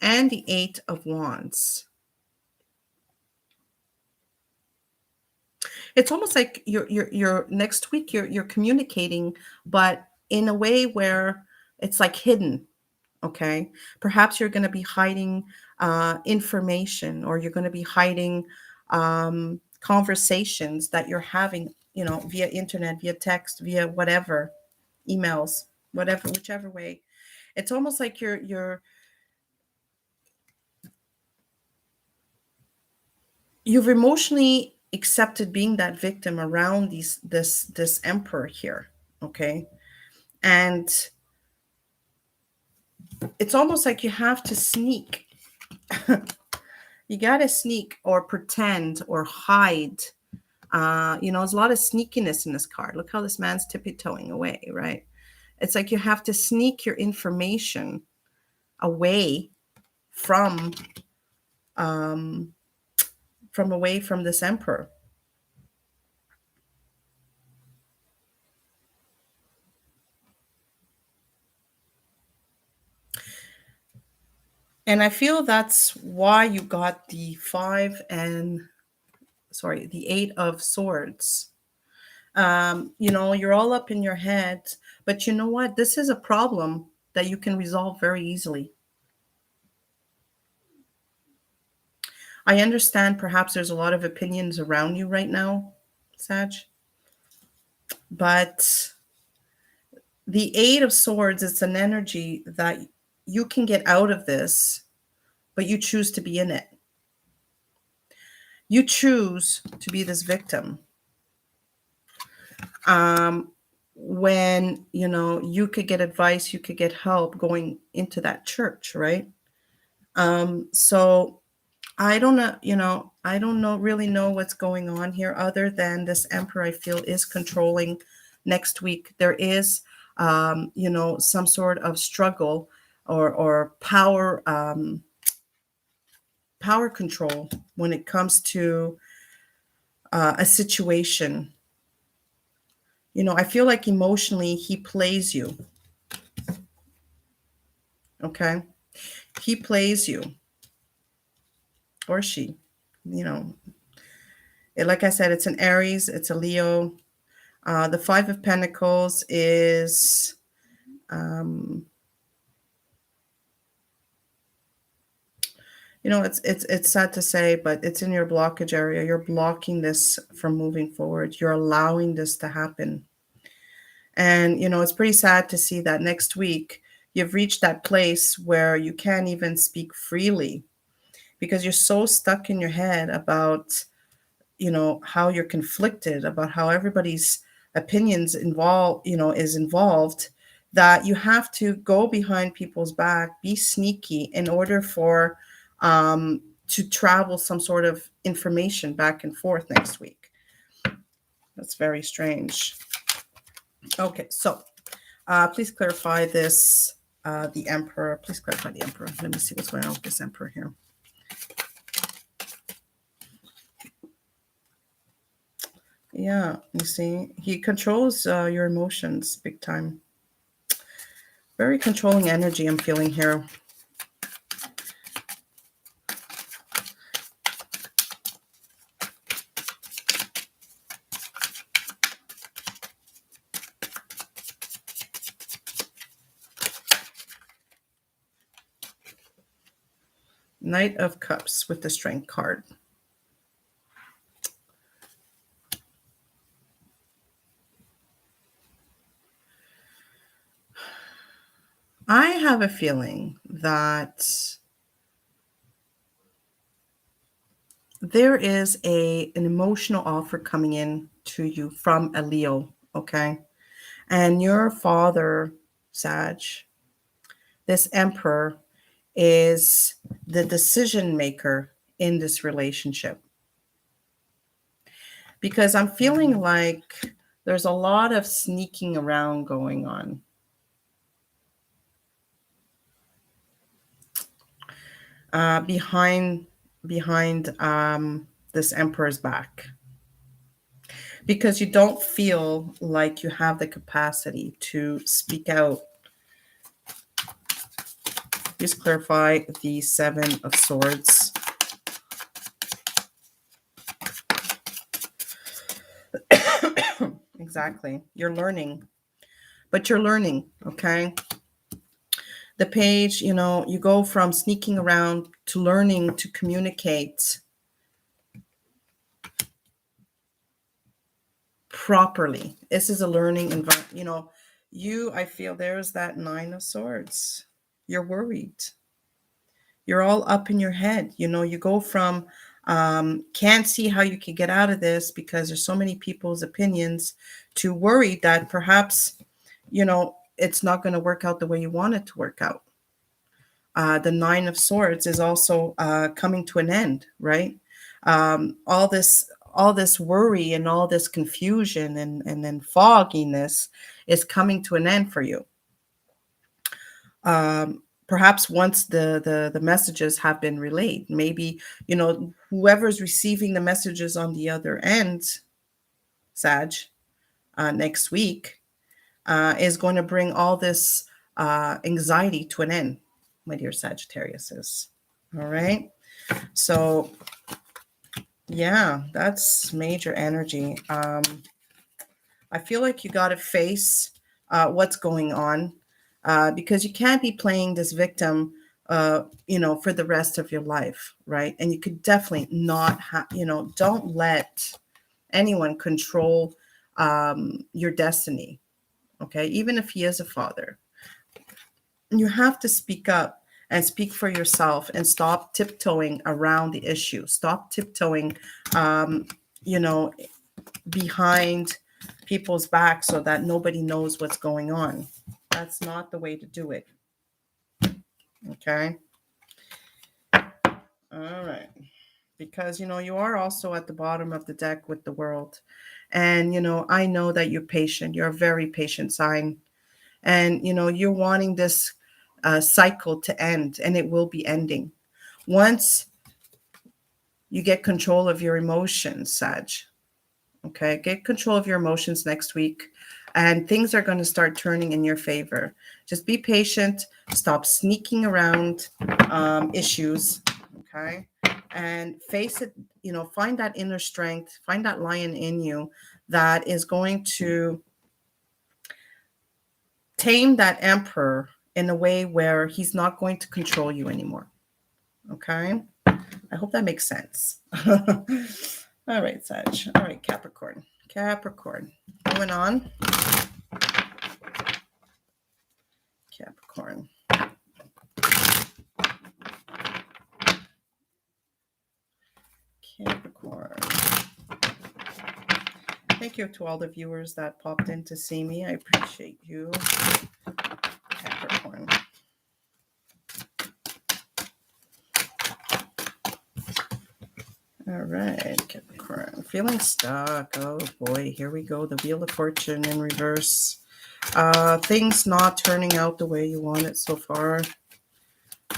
and the Eight of Wands. It's almost like you're next week you're communicating, but in a way where it's like hidden. Okay. Perhaps you're going to be hiding information, or you're going to be hiding conversations that you're having, via internet, via text, via whatever, emails, whatever, whichever way. It's almost like you've emotionally accepted being that victim around this emperor here. Okay. And it's almost like you have to sneak. You got to sneak or pretend or hide. There's a lot of sneakiness in this card. Look how this man's tippy-toeing away, right? It's like you have to sneak your information away from away from this emperor. And I feel that's why you got the the 8 of Swords. You're all up in your head, but you know what? This is a problem that you can resolve very easily. I understand perhaps there's a lot of opinions around you right now, Sag, but the 8 of Swords, it's an energy that you can get out of this, but you choose to be in it. You choose to be this victim. When, you could get advice, you could get help going into that church, right? So I don't know, I don't really know what's going on here, other than this emperor, I feel, is controlling next week. There is, some sort of struggle or power control when it comes to a situation. I feel like emotionally he plays you. Okay. He plays you, or she, like I said, it's an Aries, it's a Leo. The 5 of Pentacles is, it's sad to say, but it's in your blockage area. You're blocking this from moving forward. You're allowing this to happen. And, it's pretty sad to see that next week you've reached that place where you can't even speak freely because you're so stuck in your head about, how you're conflicted, about how everybody's opinions is involved, that you have to go behind people's back, be sneaky in order for to travel some sort of information back and forth next week. That's very strange. Okay, so please clarify this, the Emperor. Please clarify the Emperor. Let me see what's going on with this Emperor here. Yeah, you see, he controls your emotions big time. Very controlling energy I'm feeling here. Knight of Cups with the Strength card. I have a feeling that there is an emotional offer coming in to you from a Leo, okay? And your father, Sag, this Emperor, is the decision maker in this relationship. Because I'm feeling like there's a lot of sneaking around going on. Behind this Emperor's back. Because you don't feel like you have the capacity to speak out. Please clarify the 7 of Swords. Exactly. You're learning. But you're learning, okay? The page, you go from sneaking around to learning to communicate properly. This is a learning environment. I feel there's that Nine of Swords. You're worried. You're all up in your head. You go from can't see how you can get out of this because there's so many people's opinions, to worried that perhaps, it's not going to work out the way you want it to work out. The Nine of Swords is also coming to an end, right? All this worry and all this confusion and then fogginess is coming to an end for you. Perhaps once the messages have been relayed, maybe, whoever's receiving the messages on the other end, Sag, next week, is going to bring all this anxiety to an end, my dear Sagittarius. All right. So, yeah, that's major energy. I feel like you got to face what's going on, because you can't be playing this victim, for the rest of your life, right? And you could definitely not don't let anyone control your destiny, okay? Even if he is a father, you have to speak up and speak for yourself and stop tiptoeing around the issue. Stop tiptoeing, behind people's back so that nobody knows what's going on. That's not the way to do it. Okay. All right. Because, you are also at the bottom of the deck with the World. And, I know that you're patient. You're a very patient sign. And, you're wanting this cycle to end, and it will be ending. Once you get control of your emotions, Sag, okay, get control of your emotions next week, and things are going to start turning in your favor. Just be patient. Stop sneaking around issues, okay, and face it. Find that inner strength, find that lion in you that is going to tame that emperor in a way where he's not going to control you anymore. Okay, I hope that makes sense. All right, Sag. All right, Capricorn. Moving on. Capricorn. Thank you to all the viewers that popped in to see me. I appreciate you. Capricorn. All right, Capricorn. Feeling stuck. Oh boy, here we go. The Wheel of Fortune in reverse. Things not turning out the way you want it so far.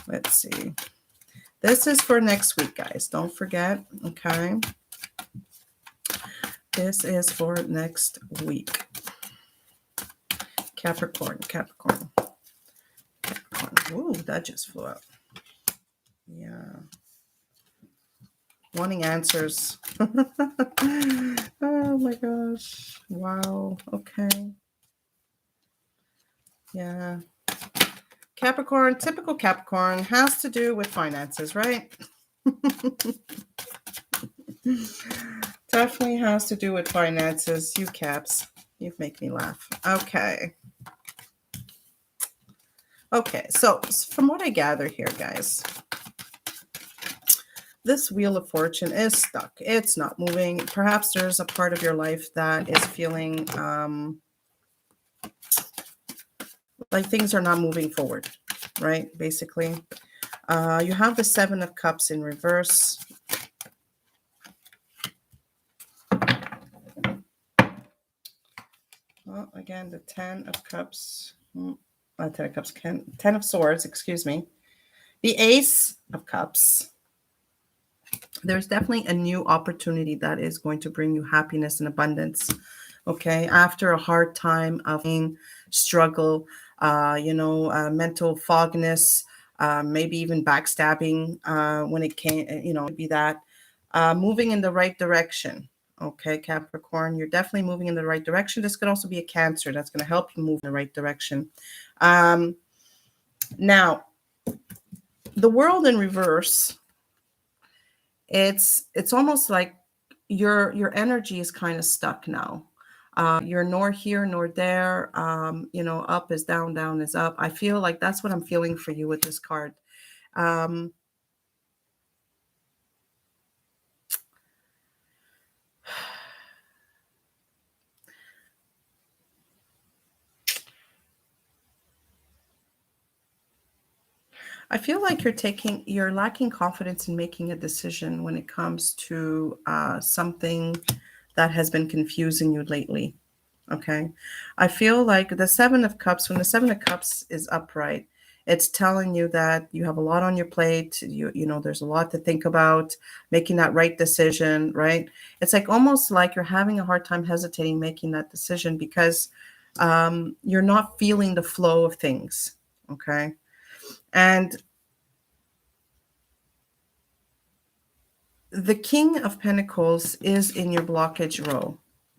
Let's see. This is for next week, guys. Don't forget, okay? This is for next week. Capricorn. Ooh, that just flew out. Yeah. Wanting answers. Oh my gosh. Wow. Okay. Yeah. Capricorn, typical Capricorn, has to do with finances, right? Definitely has to do with finances. You Caps, you make me laugh. Okay, so from what I gather here, guys, this Wheel of Fortune is stuck. It's not moving. Perhaps there's a part of your life that is feeling like things are not moving forward, right? Basically, you have the Seven of Cups in reverse. Well, again, the Ten of Cups. Ten of Swords, excuse me. The Ace of Cups. There's definitely a new opportunity that is going to bring you happiness and abundance. Okay, after a hard time of struggle, mental fogginess, maybe even backstabbing when it came, be that moving in the right direction. Okay, Capricorn, you're definitely moving in the right direction. This could also be a Cancer that's going to help you move in the right direction. Now, the world in reverse, it's almost like your energy is kind of stuck now. You're nor here nor there. Up is down, down is up. I feel like that's what I'm feeling for you with this card. Um, I feel like you're lacking confidence in making a decision when it comes to something that has been confusing you lately. Okay. I feel like the Seven of Cups, when the Seven of Cups is upright, it's telling you that you have a lot on your plate. There's a lot to think about, making that right decision, right? It's like almost like you're having a hard time hesitating making that decision because you're not feeling the flow of things. Okay. And the King of Pentacles is in your blockage row.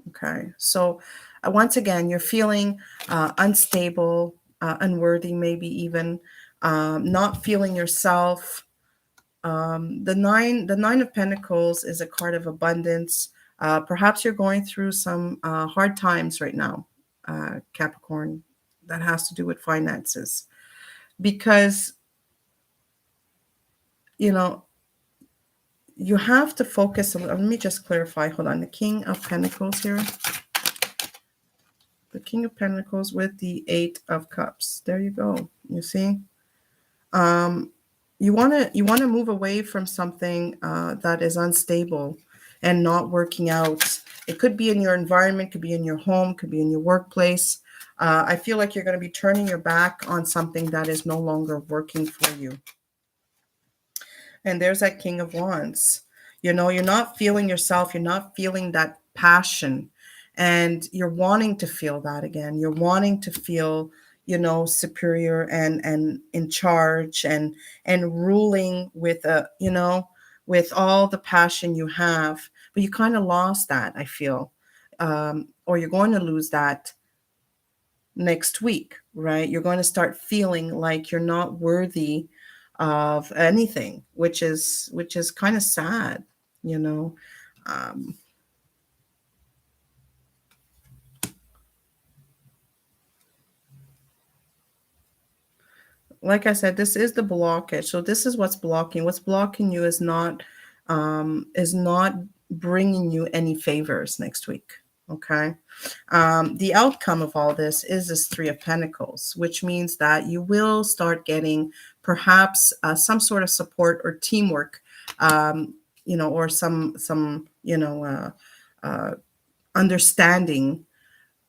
Okay. So once again, you're feeling unstable, unworthy, maybe even not feeling yourself. The nine of Pentacles is a card of abundance. Perhaps you're going through some hard times right now, Capricorn, that has to do with finances. Because, you know, you have to focus. Let me just clarify. Hold on. The King of Pentacles here. The King of Pentacles with the Eight of Cups. There you go. You see? Um, you want to move away from something that is unstable and not working out. It could be in your environment, could be in your home, could be in your workplace. I feel like you're going to be turning your back on something that is no longer working for you. And there's that King of Wands. You're not feeling yourself. You're not feeling that passion. And you're wanting to feel that again. You're wanting to feel, superior and in charge and ruling with with all the passion you have. But you kind of lost that, I feel. Or you're going to lose that next week, right? You're going to start feeling like you're not worthy of anything, which is kind of sad, you know. Um, like I said, this is the blockage. So this is what's blocking. What's blocking you is not bringing you any favors next week. Okay. The outcome of all this is this Three of Pentacles, which means that you will start getting perhaps some sort of support or teamwork, or some understanding,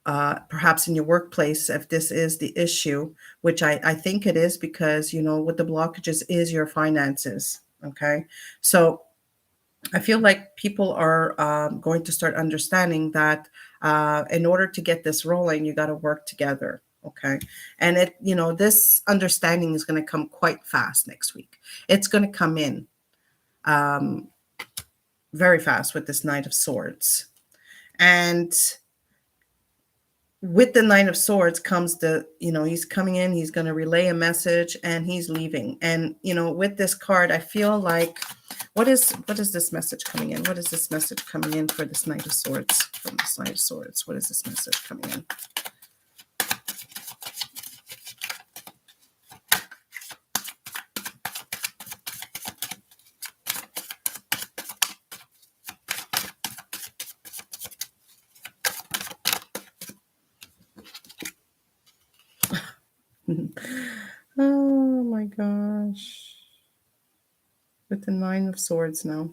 perhaps in your workplace, if this is the issue, which I think it is, because what the blockages is your finances. Okay. So I feel like people are going to start understanding that in order to get this rolling, you got to work together. Okay. And this understanding is going to come quite fast next week. It's going to come in um, very fast with this Knight of Swords. And with the Nine of Swords comes he's coming in, he's going to relay a message, and he's leaving. And, with this card, I feel like, what is this message coming in? What is this message coming in for this Knight of Swords? From this Knight of Swords, what is this message coming in? Oh my gosh. With the Nine of Swords now.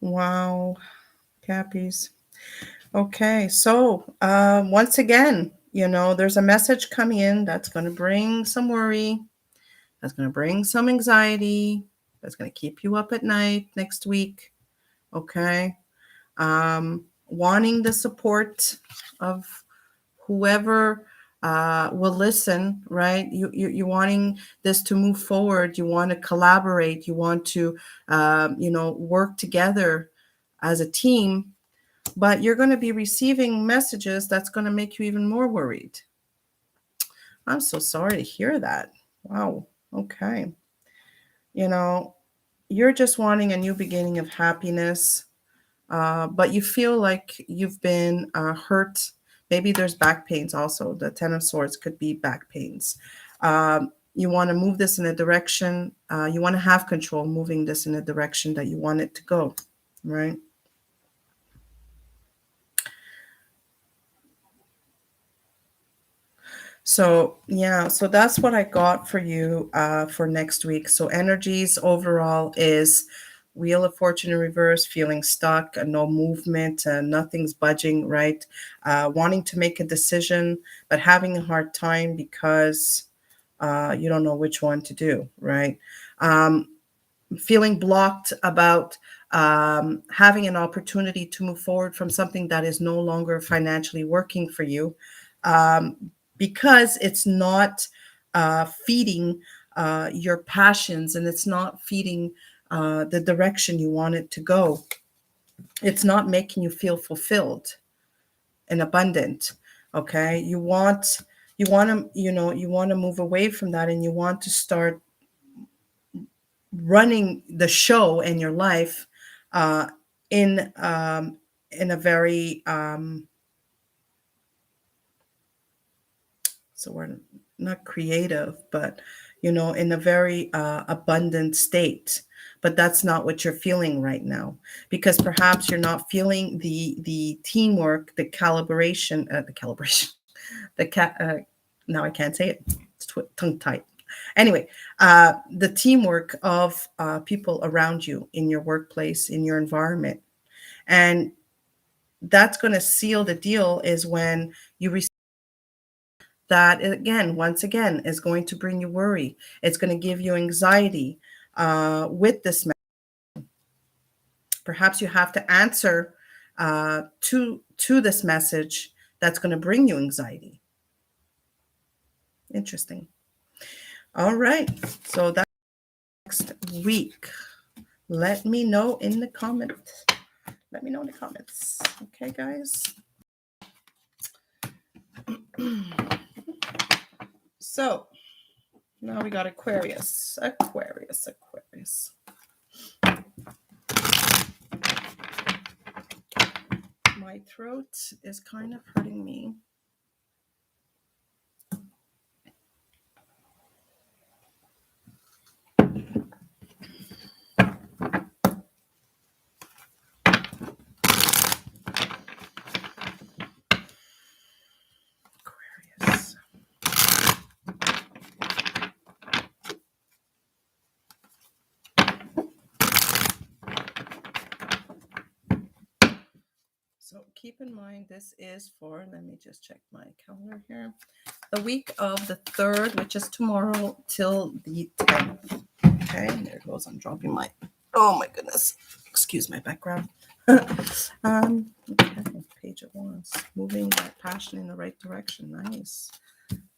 Wow. Cappies. Okay, so once again, there's a message coming in that's going to bring some worry, that's going to bring some anxiety, that's going to keep you up at night next week. Okay. Wanting the support of whoever will listen, right? You wanting this to move forward. You want to collaborate. You want to, work together as a team. But you're going to be receiving messages that's going to make you even more worried. I'm so sorry to hear that. Wow. Okay. You know, you're just wanting a new beginning of happiness, but you feel like you've been hurt. Maybe there's back pains also. The Ten of Swords could be back pains. You want to move this in a direction. You want to have control moving this in a direction that you want it to go, right? So yeah, so that's what I got for you for next week. So energies overall is Wheel of Fortune in reverse, feeling stuck, no movement, nothing's budging, right? Wanting to make a decision, but having a hard time because you don't know which one to do, right? Um, Feeling blocked about having an opportunity to move forward from something that is no longer financially working for you, um, because it's not feeding your passions, and it's not feeding the direction you want it to go. It's not making you feel fulfilled and abundant. Okay, you want to move away from that, and you want to start running the show in your life uh, in in a very so we're not creative, but in a very abundant state. But that's not what you're feeling right now, because perhaps you're not feeling the teamwork, the calibration, the cat. Now I can't say it. It's tongue tied. Anyway, the teamwork of people around you in your workplace, in your environment, and that's going to seal the deal. Is when you receive that, again, once again, is going to bring you worry. It's going to give you anxiety with this. Perhaps you have to answer to this message that's going to bring you anxiety. Interesting. All right. So that's next week. Let me know in the comments. Let me know in the comments. Okay, guys. So now we got Aquarius. Aquarius. My throat is kind of hurting me. Aquarius. So keep in mind, this is for, let me just check my calendar here, the week of the 3rd, which is tomorrow, till the 10th. Okay, there it goes. I'm dropping my, oh my goodness. Excuse my background. Okay, Page of Wands. Moving that passion in the right direction. Nice.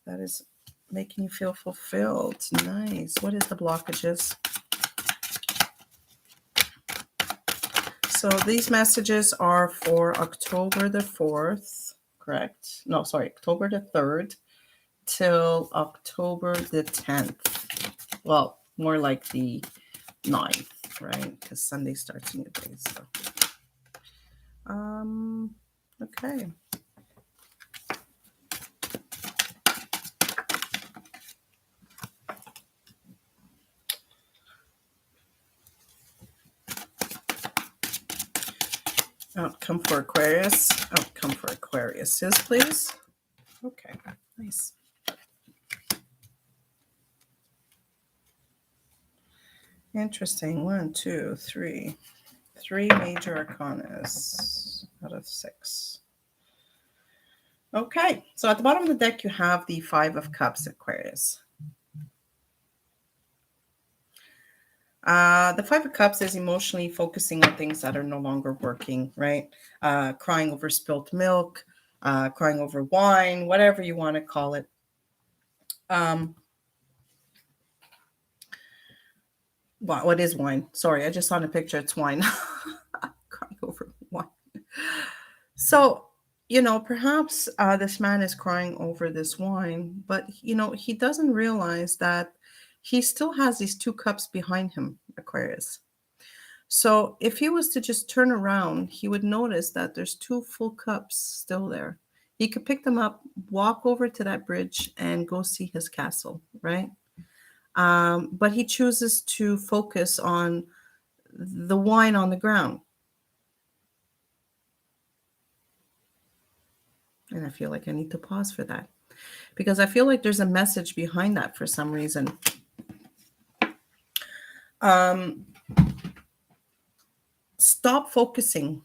That is making you feel fulfilled. Nice. What is the blockages? So these messages are for October the 4th, correct? No, sorry, October the 3rd till October the 10th. Well, more like the 9th, right? Because Sunday starts a new day. So, okay. Outcome for Aquarius. Outcome for Aquarius is, please. Okay, nice. Interesting. 1, 2, 3. 3 major arcanas out of 6. Okay, so at the bottom of the deck, you have the 5 of Cups, Aquarius. The 5 of Cups is emotionally focusing on things that are no longer working, right? Crying over spilt milk, crying over wine, whatever you want to call it. What is wine? Sorry, I just saw in a picture. It's wine. Crying over wine. So, perhaps this man is crying over this wine, but he doesn't realize that he still has these two cups behind him, Aquarius. So if he was to just turn around, he would notice that there's two full cups still there. He could pick them up, walk over to that bridge, and go see his castle, right? But he chooses to focus on the wine on the ground. And I feel like I need to pause for that because I feel like there's a message behind that for some reason. Stop focusing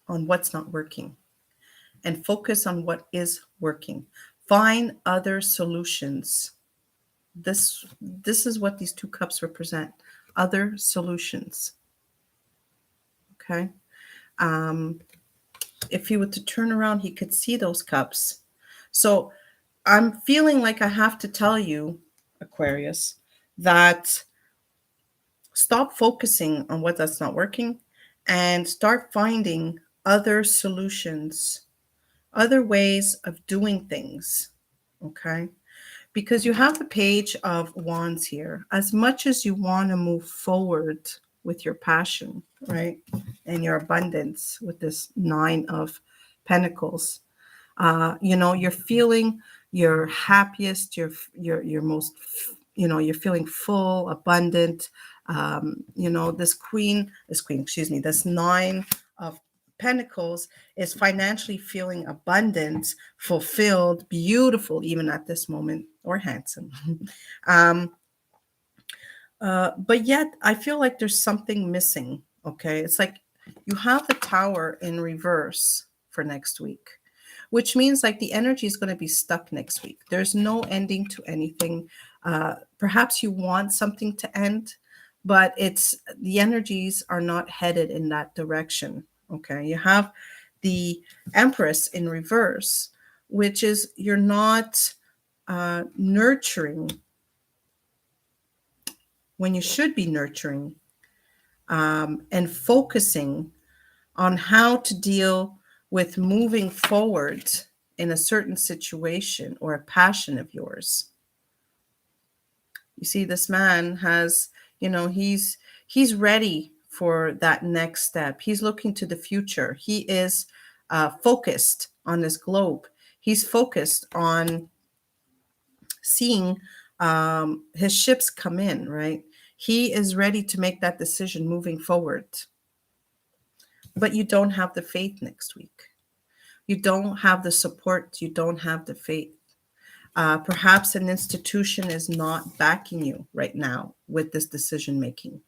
on what's not working and focus on what is working. Find other solutions. This is what these two cups represent. Other solutions. Okay. If he were to turn around, he could see those cups. So I'm feeling like I have to tell you, Aquarius, that stop focusing on what that's not working and start finding other solutions, other ways of doing things. Okay. Because you have the Page of Wands here. As much as you want to move forward with your passion, right, and your abundance with this Nine of Pentacles, you're feeling your happiest, your most, you're feeling full, abundant. This Nine of Pentacles is financially feeling abundant, fulfilled, beautiful, even at this moment, or handsome. But yet I feel like there's something missing. Okay. It's like you have the Tower in reverse for next week, which means like the energy is going to be stuck next week. There's no ending to anything. Perhaps you want something to end, but the energies are not headed in that direction. Okay. You have the Empress in reverse, which is you're not nurturing when you should be nurturing, and focusing on how to deal with moving forward in a certain situation or a passion of yours. You see, this man has, he's ready for that next step. He's looking to the future. He is focused on this globe. He's focused on seeing his ships come in, right? He is ready to make that decision moving forward. But you don't have the faith next week. You don't have the support. You don't have the faith. Perhaps an institution is not backing you right now with this decision making,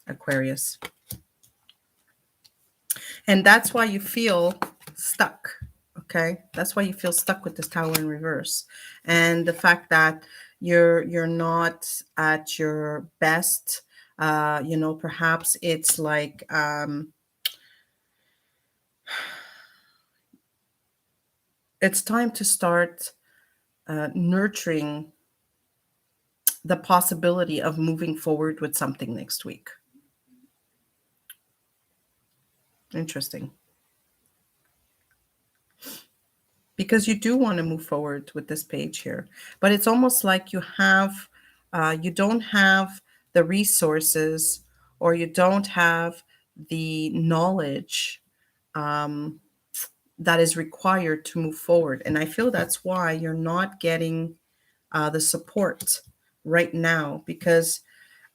Aquarius. And that's why you feel stuck. Okay, that's why you feel stuck with this Tower in reverse, and the fact that you're not at your best. Perhaps it's like it's time to start nurturing the possibility of moving forward with something next week. Interesting. Because you do want to move forward with this page here, but it's almost like you don't have the resources, or you don't have the knowledge that is required to move forward. And I feel that's why you're not getting the support right now, because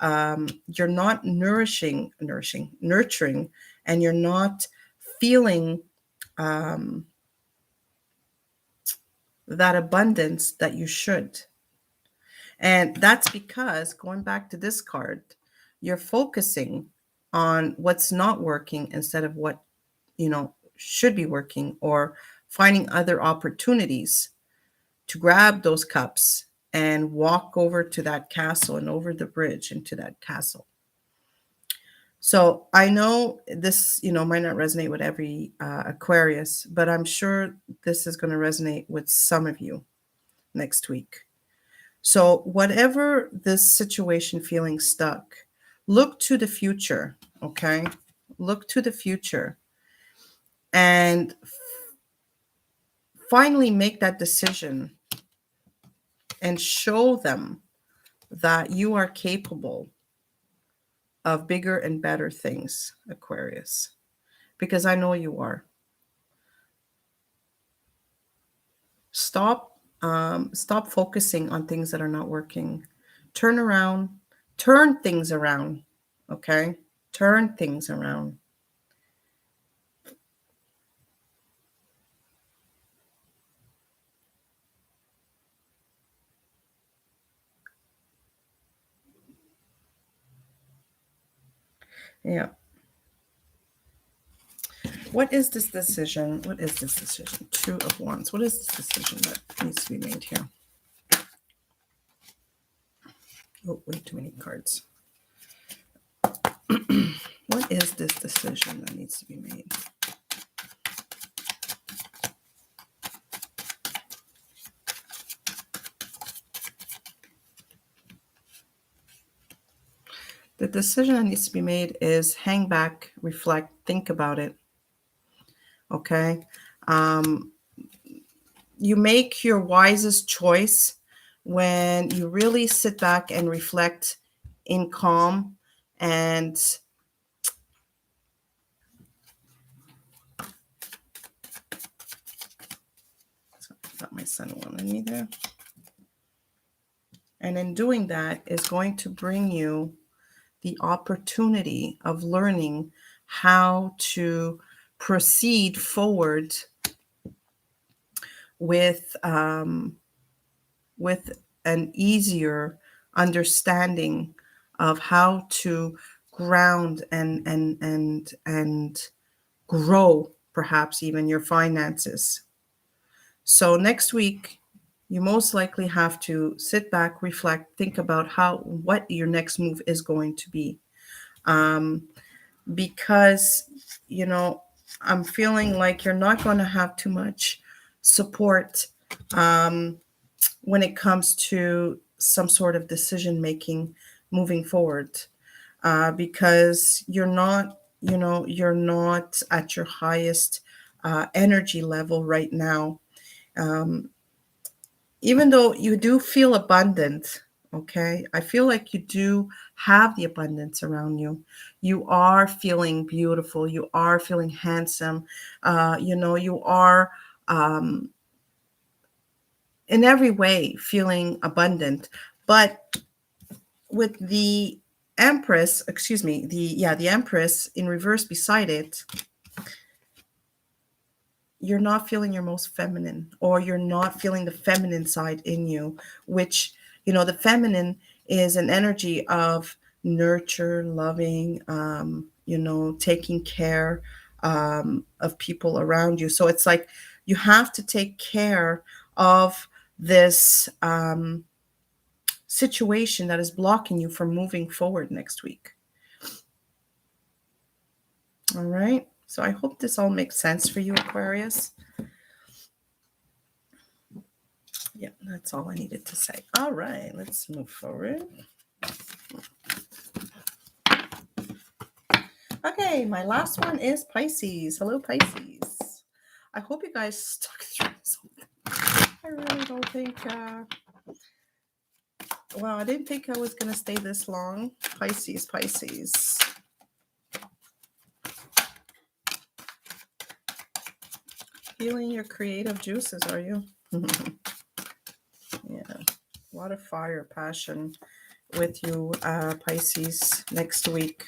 you're not nurturing, and you're not feeling that abundance that you should. And that's because, going back to this card, you're focusing on what's not working instead of what should be working, or finding other opportunities to grab those cups and walk over to that castle and over the bridge into that castle. So I know this, might not resonate with every Aquarius, but I'm sure this is going to resonate with some of you next week. So whatever this situation feeling stuck, look to the future, okay? Look to the future. and finally make that decision and show them that you are capable of bigger and better things, Aquarius, because I know you are. Stop focusing on things that are not working. Turn things around. Okay? Turn things around. Yeah. What is this decision? What is this decision? Two of Wands. What is this decision that needs to be made here? Oh, way too many cards. What is this decision that needs to be made? The decision that needs to be made is hang back, reflect, think about it. Okay? You make your wisest choice when you really sit back and reflect in calm and got my son wanted me there. And in doing that is going to bring you the opportunity of learning how to proceed forward with an easier understanding of how to ground and grow perhaps even your finances. So next week, you most likely have to sit back, reflect, think about what your next move is going to be. Because, I'm feeling like you're not going to have too much support when it comes to some sort of decision making moving forward, because you're not at your highest energy level right now. Even though you do feel abundant, okay, I feel like you do have the abundance around you. You are feeling beautiful. You are feeling handsome. You are in every way feeling abundant. But with the Empress, the Empress in reverse beside it, you're not feeling your most feminine, or you're not feeling the feminine side in you, which, the feminine is an energy of nurture, loving, taking care of people around you. So it's like you have to take care of this situation that is blocking you from moving forward next week. All right. So I hope this all makes sense for you, Aquarius. Yeah, that's all I needed to say. All right, let's move forward. Okay, my last one is Pisces. Hello, Pisces. I hope you guys stuck through something. I really don't think, I didn't think I was going to stay this long. Pisces. Feeling your creative juices, are you? Yeah, a lot of fire, passion with you, Pisces, next week.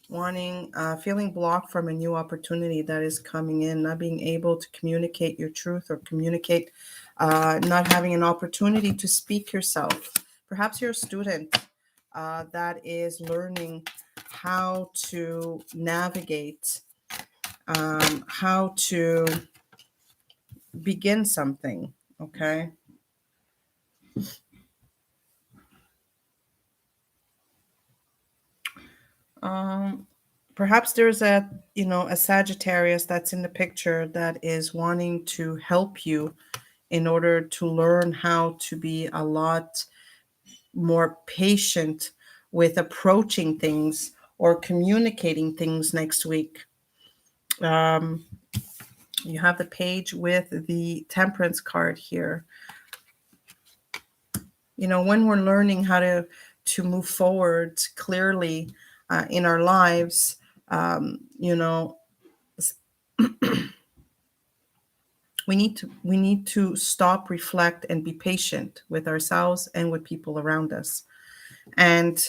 Feeling blocked from a new opportunity that is coming in, not being able to communicate your truth or communicate, not having an opportunity to speak yourself. Perhaps you're a student that is learning how to navigate, how to begin something, okay? Perhaps there's a Sagittarius that's in the picture that is wanting to help you in order to learn how to be a lot more patient with approaching things, or communicating things next week. You have the page with the Temperance card here. When we're learning how to move forward clearly in our lives, we need to stop, reflect, and be patient with ourselves and with people around us. And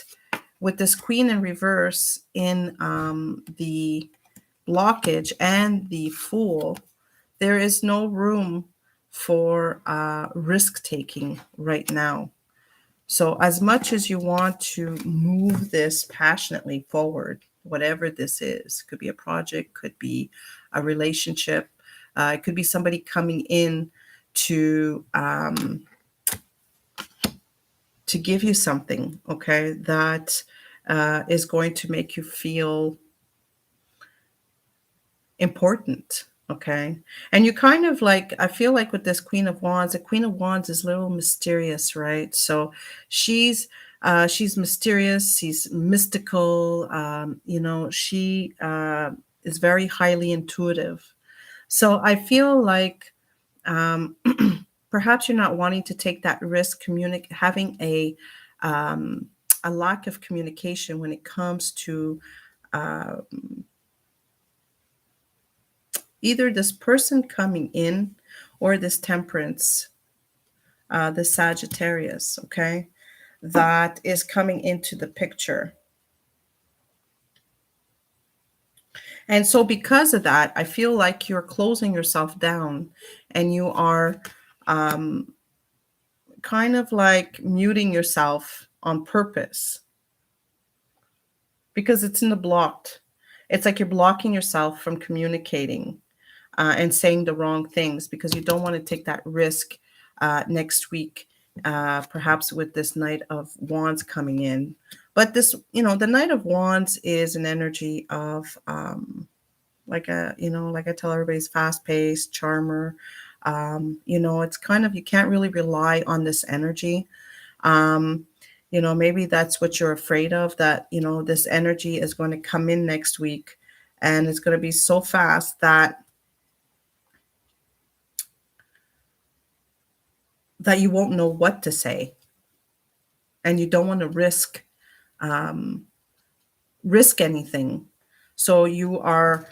with this Queen in reverse in the blockage and the Fool, there is no room for risk taking right now. So as much as you want to move this passionately forward, whatever this is, could be a project, could be a relationship, it could be somebody coming in to give you something, okay, that is going to make you feel important, okay? And you kind of I feel like with this Queen of Wands, the Queen of Wands is a little mysterious, right? So she's mysterious, she's mystical, she is very highly intuitive. So I feel like perhaps you're not wanting to take that risk, having a lack of communication when it comes to either this person coming in or this Temperance, the Sagittarius, okay, that is coming into the picture. And so because of that, I feel like you're closing yourself down and you are kind of like muting yourself on purpose because it's in the blocked. It's like you're blocking yourself from communicating and saying the wrong things because you don't want to take that risk next week, perhaps with this Knight of Wands coming in. But this, the Knight of Wands is an energy of like I tell everybody, it's fast-paced, charmer. It's kind of, you can't really rely on this energy. Maybe that's what you're afraid of, that, this energy is going to come in next week and it's going to be so fast that you won't know what to say. And you don't want to risk anything. So you are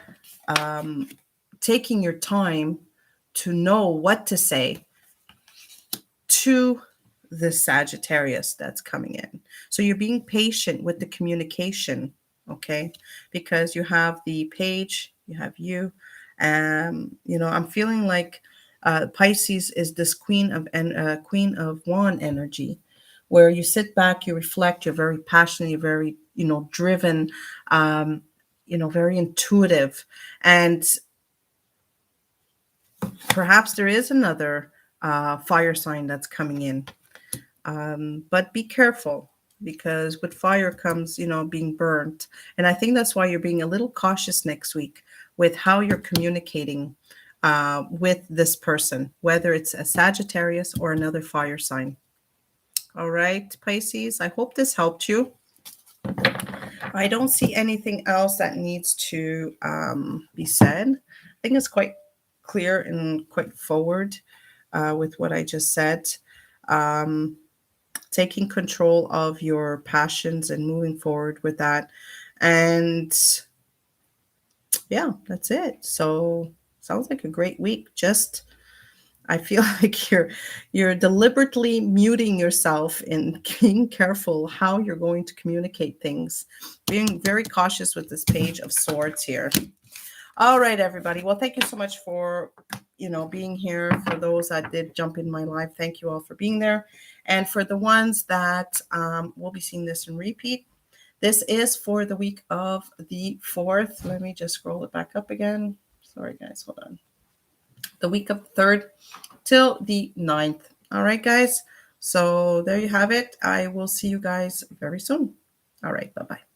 taking your time to know what to say to the Sagittarius that's coming in. So you're being patient with the communication, okay? Because you have the Page, you have you. I'm feeling like Pisces is this Queen of Wand energy, where you sit back, you reflect, you're very passionate, you're very, driven, very intuitive. And perhaps there is another fire sign that's coming in. But be careful, because with fire comes, being burnt. And I think that's why you're being a little cautious next week with how you're communicating with this person, whether it's a Sagittarius or another fire sign. All right, Pisces, I hope this helped you. I don't see anything else that needs to be said. I think it's quite clear and quite forward with what I just said. Taking control of your passions and moving forward with that. And yeah, that's it. So sounds like a great week. Just, I feel like you're deliberately muting yourself and being careful how you're going to communicate things. Being very cautious with this Page of Swords here. All right, everybody. Well, thank you so much for, being here. For those that did jump in my live, thank you all for being there. And for the ones that will be seeing this in repeat, this is for the week of the 4th. Let me just scroll it back up again. Sorry, guys. Hold on. The week of the 3rd till the 9th. All right, guys. So there you have it. I will see you guys very soon. All right. Bye-bye.